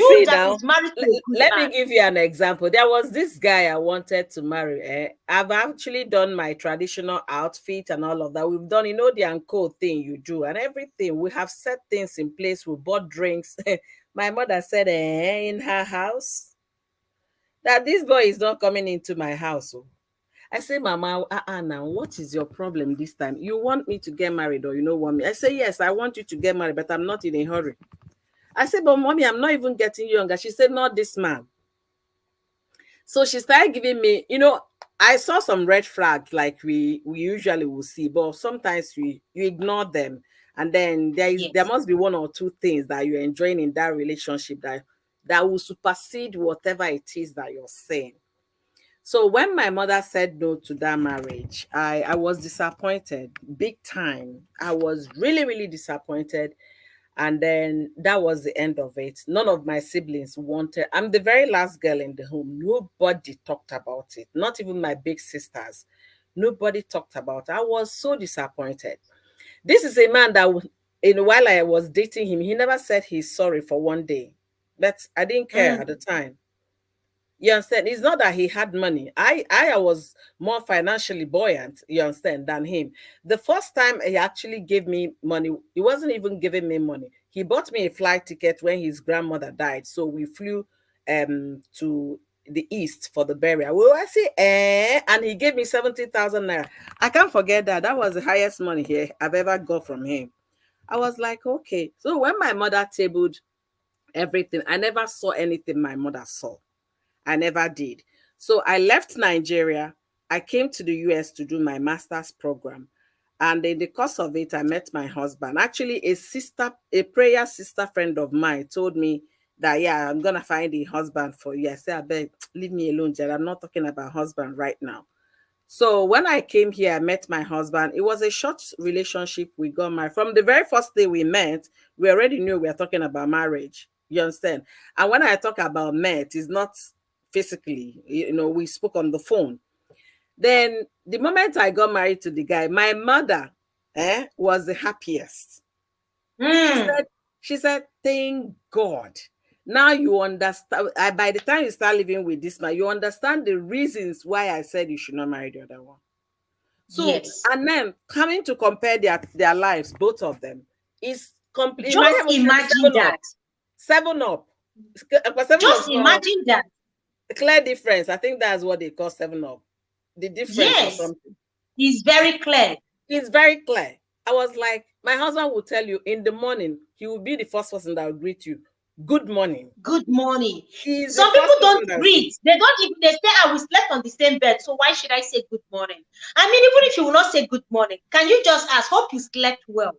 See that now. is married to a good Let man. me give you an example. There was this guy I wanted to marry. I've actually done my traditional outfit and all of that. We've done, the uncle thing you do and everything. We have set things in place. We bought drinks. My mother said in her house that this boy is not coming into my house. Oh. I say, Mama, now, what is your problem this time? You want me to get married or you don't want me? I say, yes, I want you to get married, but I'm not in a hurry. I said, but mommy, I'm not even getting younger. She said, not this man. So she started giving me, I saw some red flags like we usually will see, but sometimes you ignore them. And then there Yes. must be one or two things that you're enjoying in that relationship that will supersede whatever it is that you're saying. So when my mother said no to that marriage, I was disappointed big time. I was really, really disappointed. And then that was the end of it. None of my siblings wanted. I'm the very last girl in the home. Nobody talked about it. Not even my big sisters. Nobody talked about it. I was so disappointed. This is a man that, while I was dating him, he never said he's sorry for one day. But I didn't care at the time. You understand? It's not that he had money. I was more financially buoyant, you understand, than him. The first time he actually gave me money, he wasn't even giving me money. He bought me a flight ticket when his grandmother died. So we flew to the east for the burial. Well, I say, and he gave me 70,000 naira. I can't forget that. That was the highest money I've ever got from him. I was like, okay. So when my mother tabled everything, I never saw anything my mother saw. I never did. So I left Nigeria. I came to the US to do my master's program. And in the course of it, I met my husband. Actually, a prayer sister friend of mine told me that, yeah, I'm going to find a husband for you. I said, I beg, leave me alone, Jed. I'm not talking about husband right now. So when I came here, I met my husband. It was a short relationship. We got married. From the very first day we met, we already knew we were talking about marriage. You understand? And when I talk about met, it's not physically, we spoke on the phone. Then the moment I got married to the guy, my mother was the happiest. She said, thank God. Now you understand. By the time you start living with this man, you understand the reasons why I said you should not marry the other one. So, yes. and then coming to compare their lives, both of them, is complete. Just imagine that. 7 Up. 7 Just Up. imagine that. Clear difference. I think that's what they call 7 Up. The difference or something. It's very clear. It's very clear. I was like, my husband will tell you in the morning, he will be the first person that will greet you. Good morning. Good morning. Some people don't greet. They don't even, they say, I will slept on the same bed. So why should I say good morning? I mean, even if you will not say good morning, can you just ask, hope you slept well?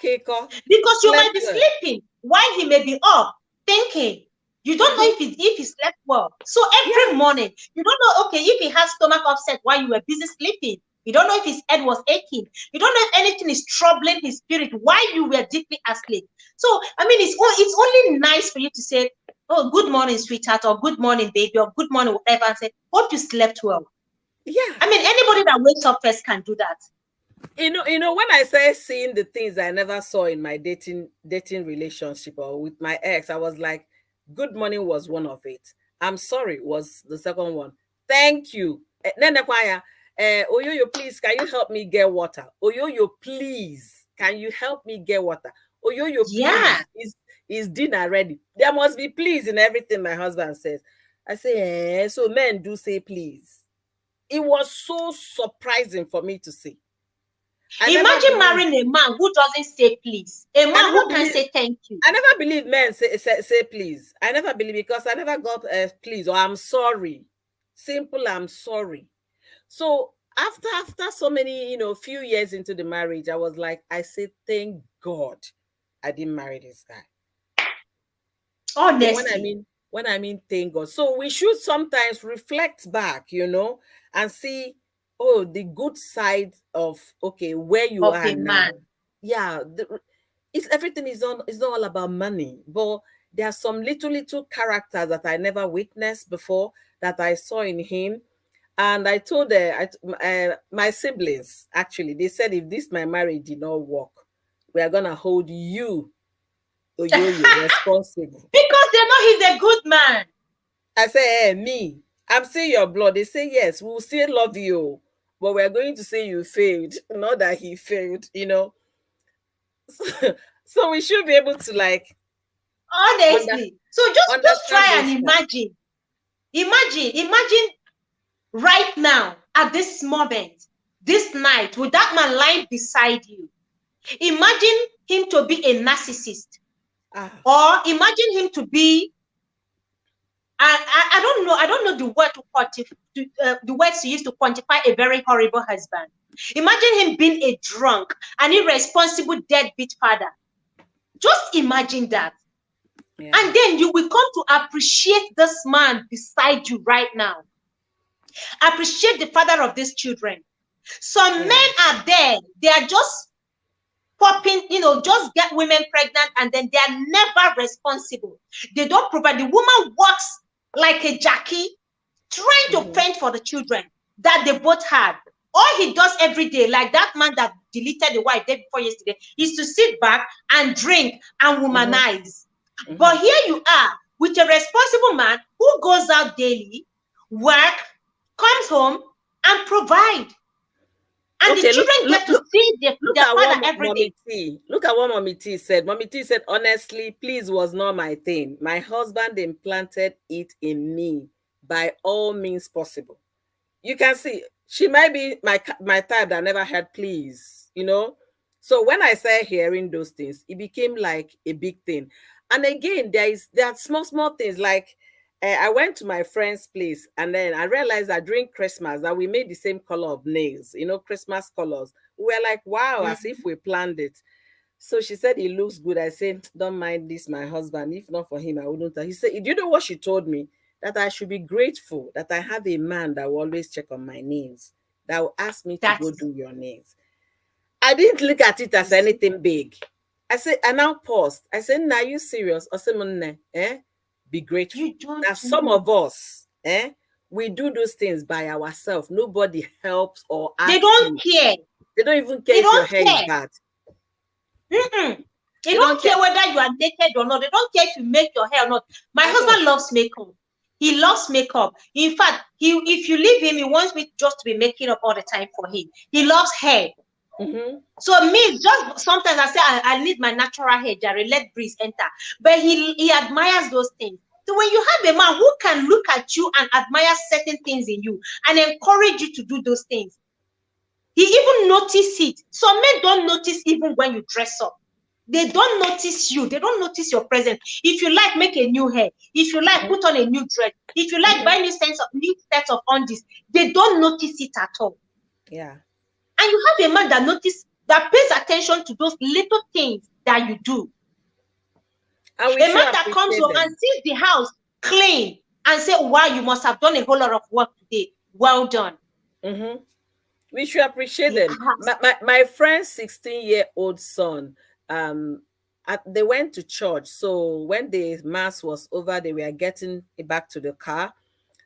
Because you might be sleeping while he may be up thinking. You don't know if he slept well. So every morning, you don't know, okay, if he has stomach upset while you were busy sleeping. You don't know if his head was aching. You don't know if anything is troubling his spirit while you were deeply asleep. So, I mean, it's only nice for you to say, oh, good morning, sweetheart, or good morning, baby, or good morning, whatever, and say, hope you slept well. Yeah. I mean, anybody that wakes up first can do that. You know, when I say seeing the things I never saw in my dating relationship or with my ex, I was like, good morning was one of it. I'm sorry was the second one. Thank you. Oyoyo, please, can you help me get water? Oyoyo, please, can you help me get water? Oyoyo, please, is dinner ready? There must be please in everything my husband says. I say, so men do say please. It was so surprising for me to see. Imagine marrying a man who doesn't say please. A man who can say thank you. I never believe men say please. I never believe, because I never got please or I'm sorry. Simple, I'm sorry. So after so many, few years into the marriage, I was like, I said, thank God I didn't marry this guy. Honestly. When I mean thank God. So we should sometimes reflect back, and see, the good side of, okay, where you of are a now. Man. Yeah. Everything is not all about money, but there are some little characters that I never witnessed before that I saw in him. And I told my siblings, actually, they said, if my marriage did not work, we are going to hold you, Oyoyo, responsible. Because they know he's a good man. I say, me, I'm still your blood. They say, yes, we'll still love you, but we're going to say you failed, not that he failed, So we should be able to, honestly. So just try and imagine. Imagine right now, at this moment, this night, with that man lying beside you. Imagine him to be a narcissist. Or imagine him to be, I don't know the word the words to use to quantify a very horrible husband. Imagine him being a drunk, an irresponsible deadbeat father. Just imagine that. Yeah. And then you will come to appreciate this man beside you right now. Appreciate the father of these children. Some men are there, they are just popping, just get women pregnant, and then they are never responsible. They don't provide. The woman works like a Jackie, trying to fend for the children that they both had. All he does every day, like that man that deleted the wife day before yesterday, is to sit back and drink and womanize. But here you are with a responsible man who goes out daily, work, comes home, and provide. And the children get to see their father every day. Look at what Mommy T said. Mommy T said, honestly, please was not my thing. My husband implanted it in me by all means possible. You can see, she might be my type that never had please, So when I started hearing those things, it became like a big thing. And again, there are small things like, I went to my friend's place, and then I realized that during Christmas that we made the same color of nails, Christmas colors. We were like, wow, as if we planned it. So she said, it looks good. I said, don't mind this, my husband. If not for him, I wouldn't. He said, do you know what she told me? That I should be grateful that I have a man that will always check on my nails, that will ask me to go do your nails. I didn't look at it as anything big. I said, I now paused. I said, are you serious? I said, be grateful that some of us, we do those things by ourselves. Nobody helps or asks. They don't care. They don't even care if your hair is bad. They don't care whether you are naked or not. They don't care if you make your hair or not. My husband loves makeup. He loves makeup. In fact, if you leave him, he wants me just to be making up all the time for him. He loves hair. So me, just sometimes I say I need my natural hair, Jerry, let breeze enter. But he admires those things. So when you have a man who can look at you and admire certain things in you and encourage you to do those things, he even notice it. Some men don't notice even when you dress up. They don't notice you. They don't notice your presence. If you like, make a new hair. If you like, put on a new dress. If you like, buy new sets of undies. They don't notice it at all. Yeah. And you have a man that pays attention to those little things that you do. And a man that comes home and sees the house clean and say, wow, you must have done a whole lot of work today. Well done. We should appreciate them. My friend's 16-year-old son, they went to church. So when the mass was over, they were getting back to the car.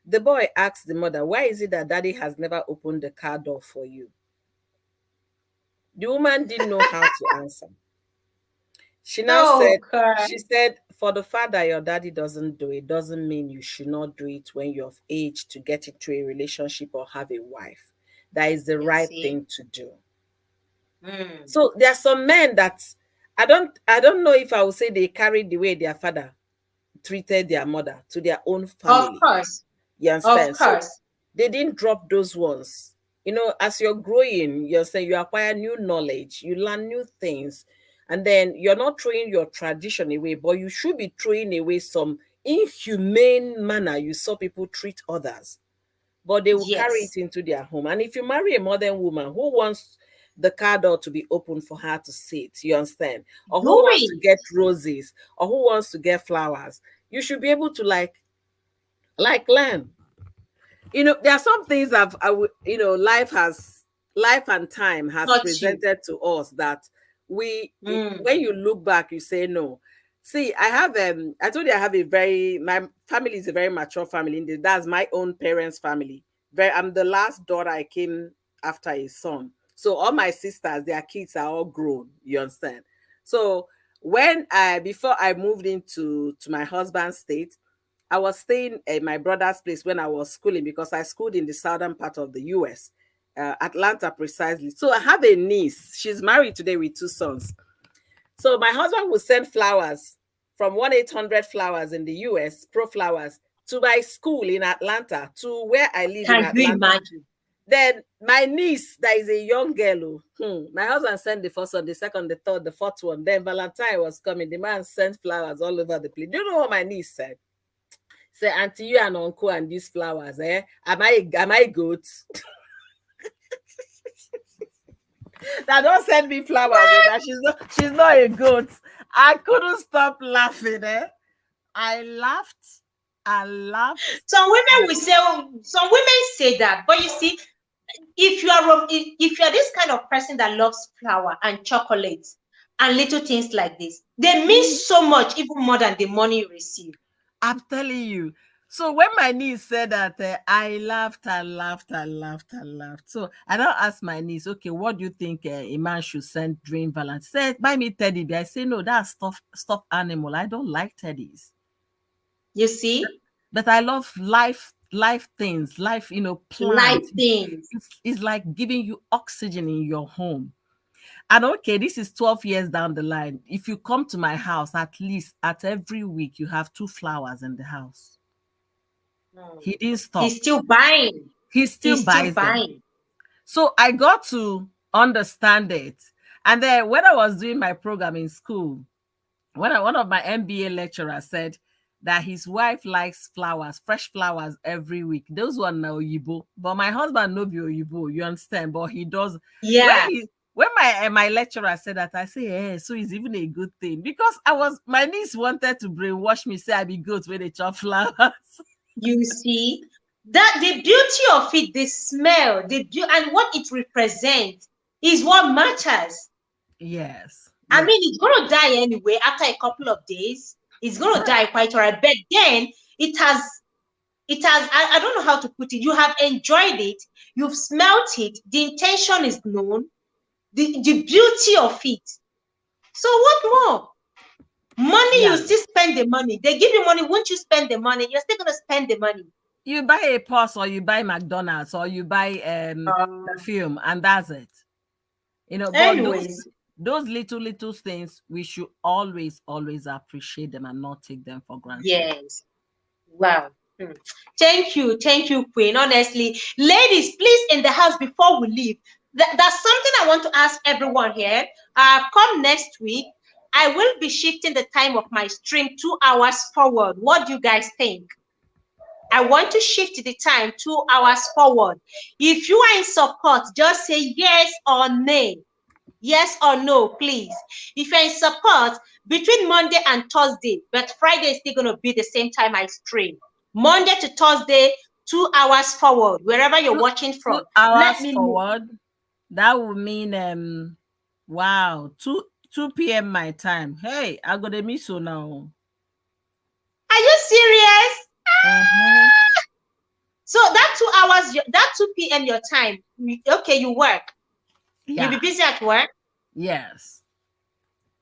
The boy asked the mother, why is it that daddy has never opened the car door for you? The woman didn't know how to answer. She now said, for the fact that your daddy doesn't do it, doesn't mean you should not do it when you're of age to get into a relationship or have a wife. That is the right thing to do. So there are some men that I don't know if I would say they carried the way their father treated their mother to their own family. Of course. You understand? Of course. So they didn't drop those ones. You know, as you're growing, you're saying you acquire new knowledge, you learn new things, and then you're not throwing your tradition away, but you should be throwing away some inhumane manner you saw people treat others. But they will carry it into their home. And if you marry a modern woman who wants the car door to be open for her to sit, you understand? Or who wants to get roses, or who wants to get flowers, you should be able to like learn. You know, there are some things life and time has presented to us that when you look back, you say no. See, I told you my family is a very mature family. That's my own parents' family. I'm the last daughter. I came after a son. So all my sisters, their kids are all grown. You understand? So before I moved into my husband's state, I was staying at my brother's place when I was schooling, because I schooled in the southern part of the US, Atlanta precisely. So I have a niece. She's married today with 2 sons. So my husband would send flowers from 1-800-Flowers in the US, Pro Flowers, to my school in Atlanta, to where I live in Atlanta. Can you imagine? Then my niece, that is a young girl, my husband sent the first one, the second, the third, the fourth one. Then Valentine was coming. The man sent flowers all over the place. Do you know what my niece said? Say, auntie, you and uncle and these flowers, eh? Am I good? That don't send me flowers. That she's not a goat. I couldn't stop laughing. I laughed. Some women say that, but you see, if you are this kind of person that loves flower and chocolates and little things like this, they mean so much, even more than the money you receive. I'm telling you. So when my niece said that, I laughed. So I now asked my niece, okay, what do you think a man should send during Valentine's? She said, buy me teddy bear. I say, no, that's stuffed animal. I don't like teddies. You see? But I love life things, plants. Life things. It's like giving you oxygen in your home. And okay, this is 12 years down the line. If you come to my house, at least at every week, you have 2 flowers in the house. He didn't stop. He's still buying. He still buys them. So I got to understand it. And then when I was doing my program in school, one of my MBA lecturers said that his wife likes flowers, fresh flowers every week. Those one are Oyibo. But my husband no be Oyibo, you understand? But he does. Yeah. When my lecturer said that, I say, so it's even a good thing. Because my niece wanted to brainwash me, say I be good when they chop flowers. You see, that the beauty of it, the smell, and what it represents is what matters. Yes. I mean, it's going to die anyway after a couple of days. It's going to die quite all right. But then it has, I don't know how to put it. You have enjoyed it. You've smelt it. The intention is known. The beauty of it. So what more? Money, Yeah. you still spend the money. They give you money. Won't you spend the money? You're still going to spend the money. You buy a purse, or you buy McDonald's, or you buy perfume, and that's it. You know, but Anyways. those little things, we should always appreciate them and not take them for granted. Yes. Wow. Thank you, Queen. Honestly, ladies, please, in the house, before we leave, that's something I want to ask everyone here. Come next week, I will be shifting the time of my stream 2 hours forward. What do you guys think? I want to shift the time 2 hours forward. If you are in support, just say yes or no. Yes or no, please. If you're in support, between Monday and Thursday, but Friday is still going to be the same time I stream. Monday to Thursday, 2 hours forward, wherever you're watching from. 2 hours forward. That would mean wow, 2 p.m. my time. Hey, I got a miss now. Are you serious? So that 2 hours, that 2 p.m. your time. Okay, you work. Yeah. You'll be busy at work? Yes.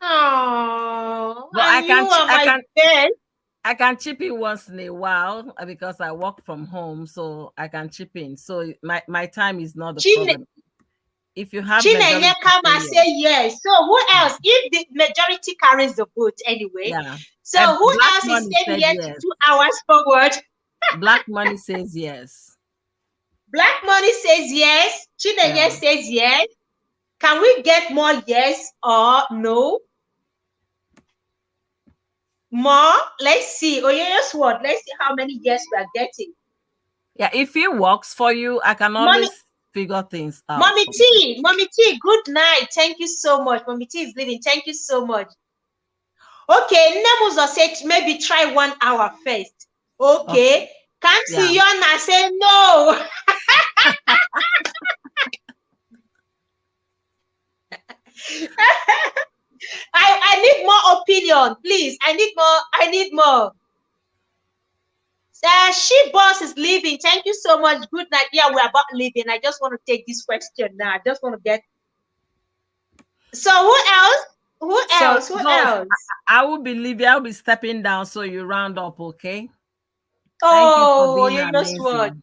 Oh, but I can chip in once in a while because I work from home, so I can chip in. So my time is not the problem. If you have Chinenye come and say yes. So who else? If the majority carries the vote anyway. Yeah. So who else is saying yes to 2 hours forward? Black money says yes. Black money says yes. Chinenye says yes. Can we get more yes or no? More? Let's see. Oh, yes, what? Let's see how many yes we are getting. Yeah, if it works for you, I can always figure things out. Mommy T, good night. Thank you so much. Mommy T is leaving. Thank you so much. Okay, Nemuzo said maybe try 1 hour first. Okay. Can't see you and I say no. I need more opinion, please. I need more. She boss is leaving. Thank you so much. Good night. Yeah, we're about leaving. I just want to take this question now. I just want to get. So who else? Who else? I will be leaving. I'll be stepping down. So you round up, okay? Oh, you know what?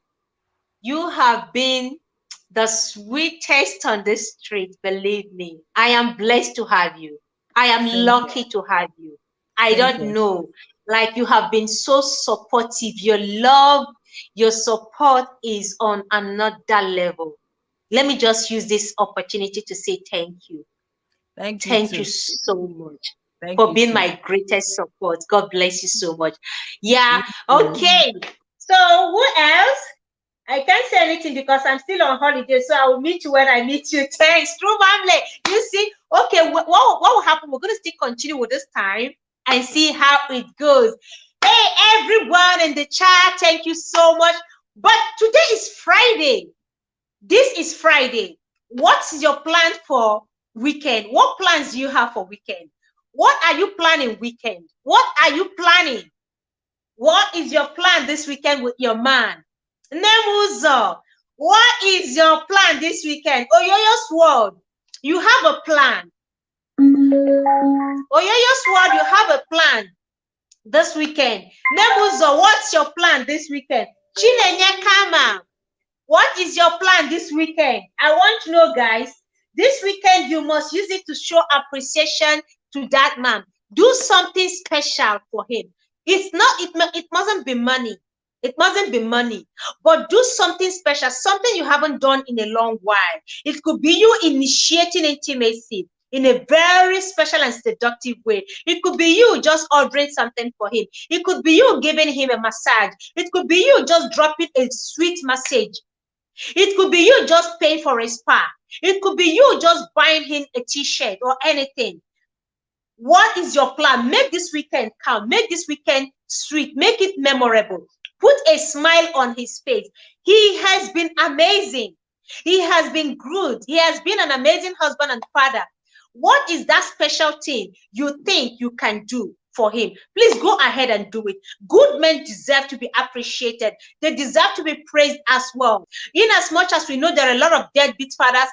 You have been the sweetest on the street. Believe me, I am blessed to have you. I am lucky to have you. I don't know. Like, you have been so supportive. Your love, your support is on another level. Let me just use this opportunity to say thank you. Thank you so much for being my greatest support. God bless you so much. Yeah. Okay. So who else? I can't say anything because I'm still on holiday, so I will meet you when I meet you. Thanks, true family. You see, okay, what will happen? We're going to still continue with this time and see how it goes. Hey, everyone in the chat, thank you so much. But today is Friday. This is Friday. What's your plan for weekend? What plans do you have for weekend? What are you planning weekend? What are you planning? What is your plan this weekend with your man? Nemuzo, what is your plan this weekend? Oyoyo's world, you have a plan. Oyoyo's world, you have a plan this weekend. Nemuzo, what's your plan this weekend? Chinenye Kama, what is your plan this weekend? I want to know, guys. This weekend, you must use it to show appreciation to that man. Do something special for him. It's not, it mustn't be money. It mustn't be money, but do something special, something you haven't done in a long while. It could be you initiating intimacy in a very special and seductive way. It could be you just ordering something for him. It could be you giving him a massage. It could be you just dropping a sweet message. It could be you just paying for a spa. It could be you just buying him a t-shirt or anything. What is your plan? Make this weekend count. Make this weekend sweet. Make it memorable. Put a smile on his face. He has been amazing. He has been good. He has been an amazing husband and father. What is that special thing you think you can do for him? Please go ahead and do it. Good men deserve to be appreciated. They deserve to be praised as well. In as much as we know there are a lot of deadbeat fathers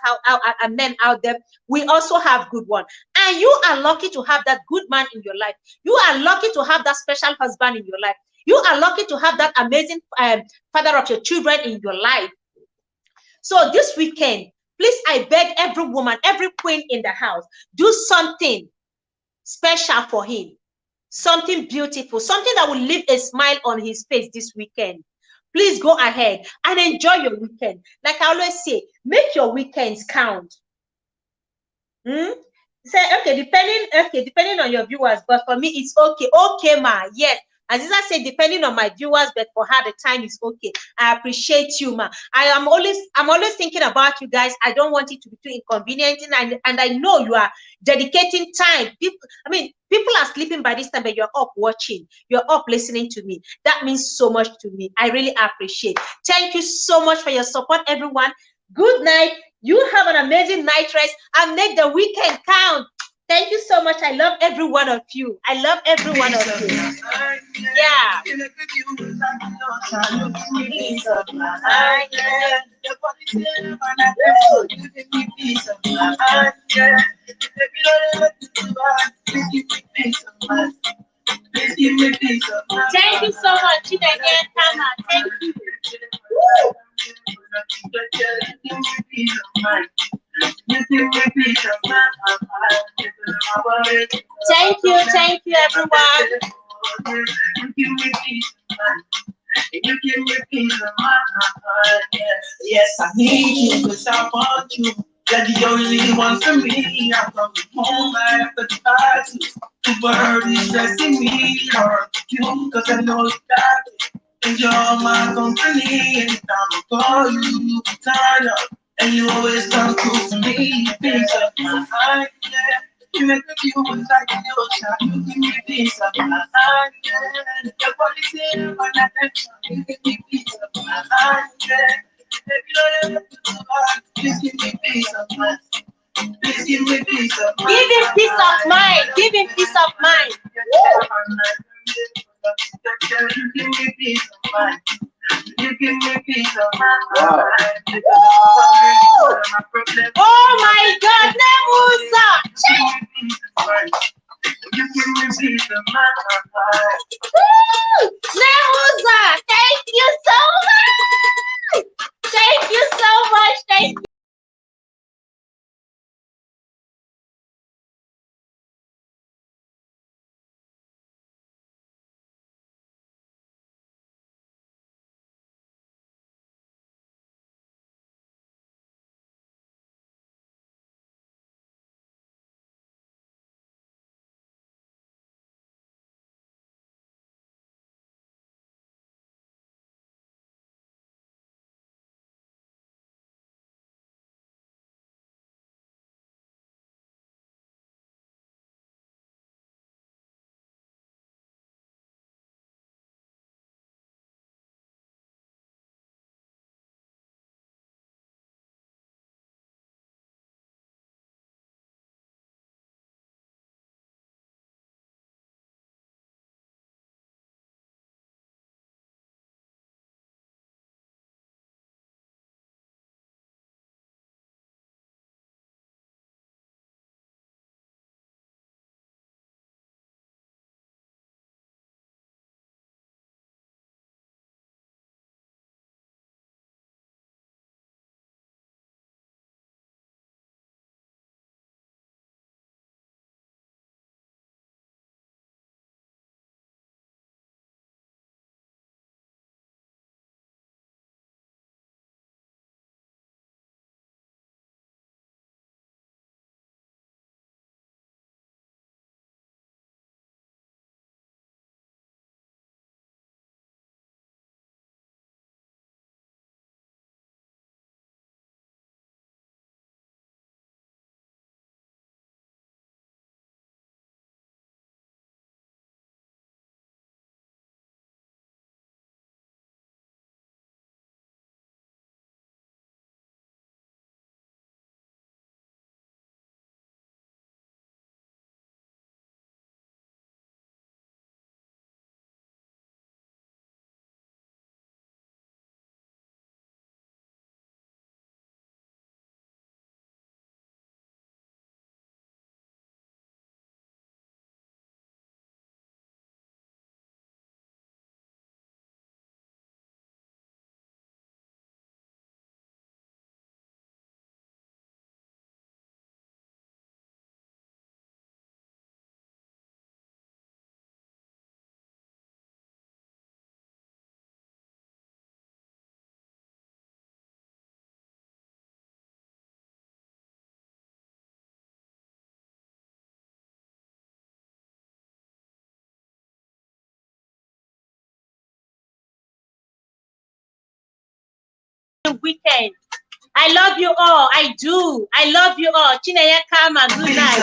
and men out there, we also have good ones. And you are lucky to have that good man in your life. You are lucky to have that special husband in your life. You are lucky to have that amazing father of your children in your life. So this weekend, please, I beg every woman, every queen in the house, do something special for him. Something beautiful, something that will leave a smile on his face this weekend. Please go ahead and enjoy your weekend. Like I always say, make your weekends count. Say, depending on your viewers, but for me, it's okay. Okay, ma, yes. As I said, depending on my viewers, but for her, the time is okay. I appreciate you, ma. I'm always thinking about you guys. I don't want it to be too inconvenieting, and I know you are dedicating time. People are sleeping by this time, but you're up watching. You're up listening to me. That means so much to me. I really appreciate. Thank you so much for your support, everyone. Good night. You have an amazing night rest and make the weekend count. Thank you so much. I love every one of you. I love every one of you. Yeah. Thank you so much. Thank you. Thank you, everyone. You give me peace of mind. Yes, I need you because I want you. You're the only one for me. I come home, I have to try to. The world is stressing me. I want you because I know you got it. And you're my company. Anytime I call you, you turn up. And you always come through for me. Peace of mind, yeah. You make me feel like an ocean. You give me peace of mind, yeah. Your body's here when I touch you. You give me peace of mind, yeah. If you don't have to do that, please give me peace of mind. Please give me peace of mind. Give him peace of mind. Give him peace of mind. You give me peace of mind. You give me peace of mind. Oh my God, Nemusa! You give me peace of mind. Nemusa, thank you so much. Thank you so much. Thank you. weekend. I love you all. I do. I love you all. Chineye Kama, good night.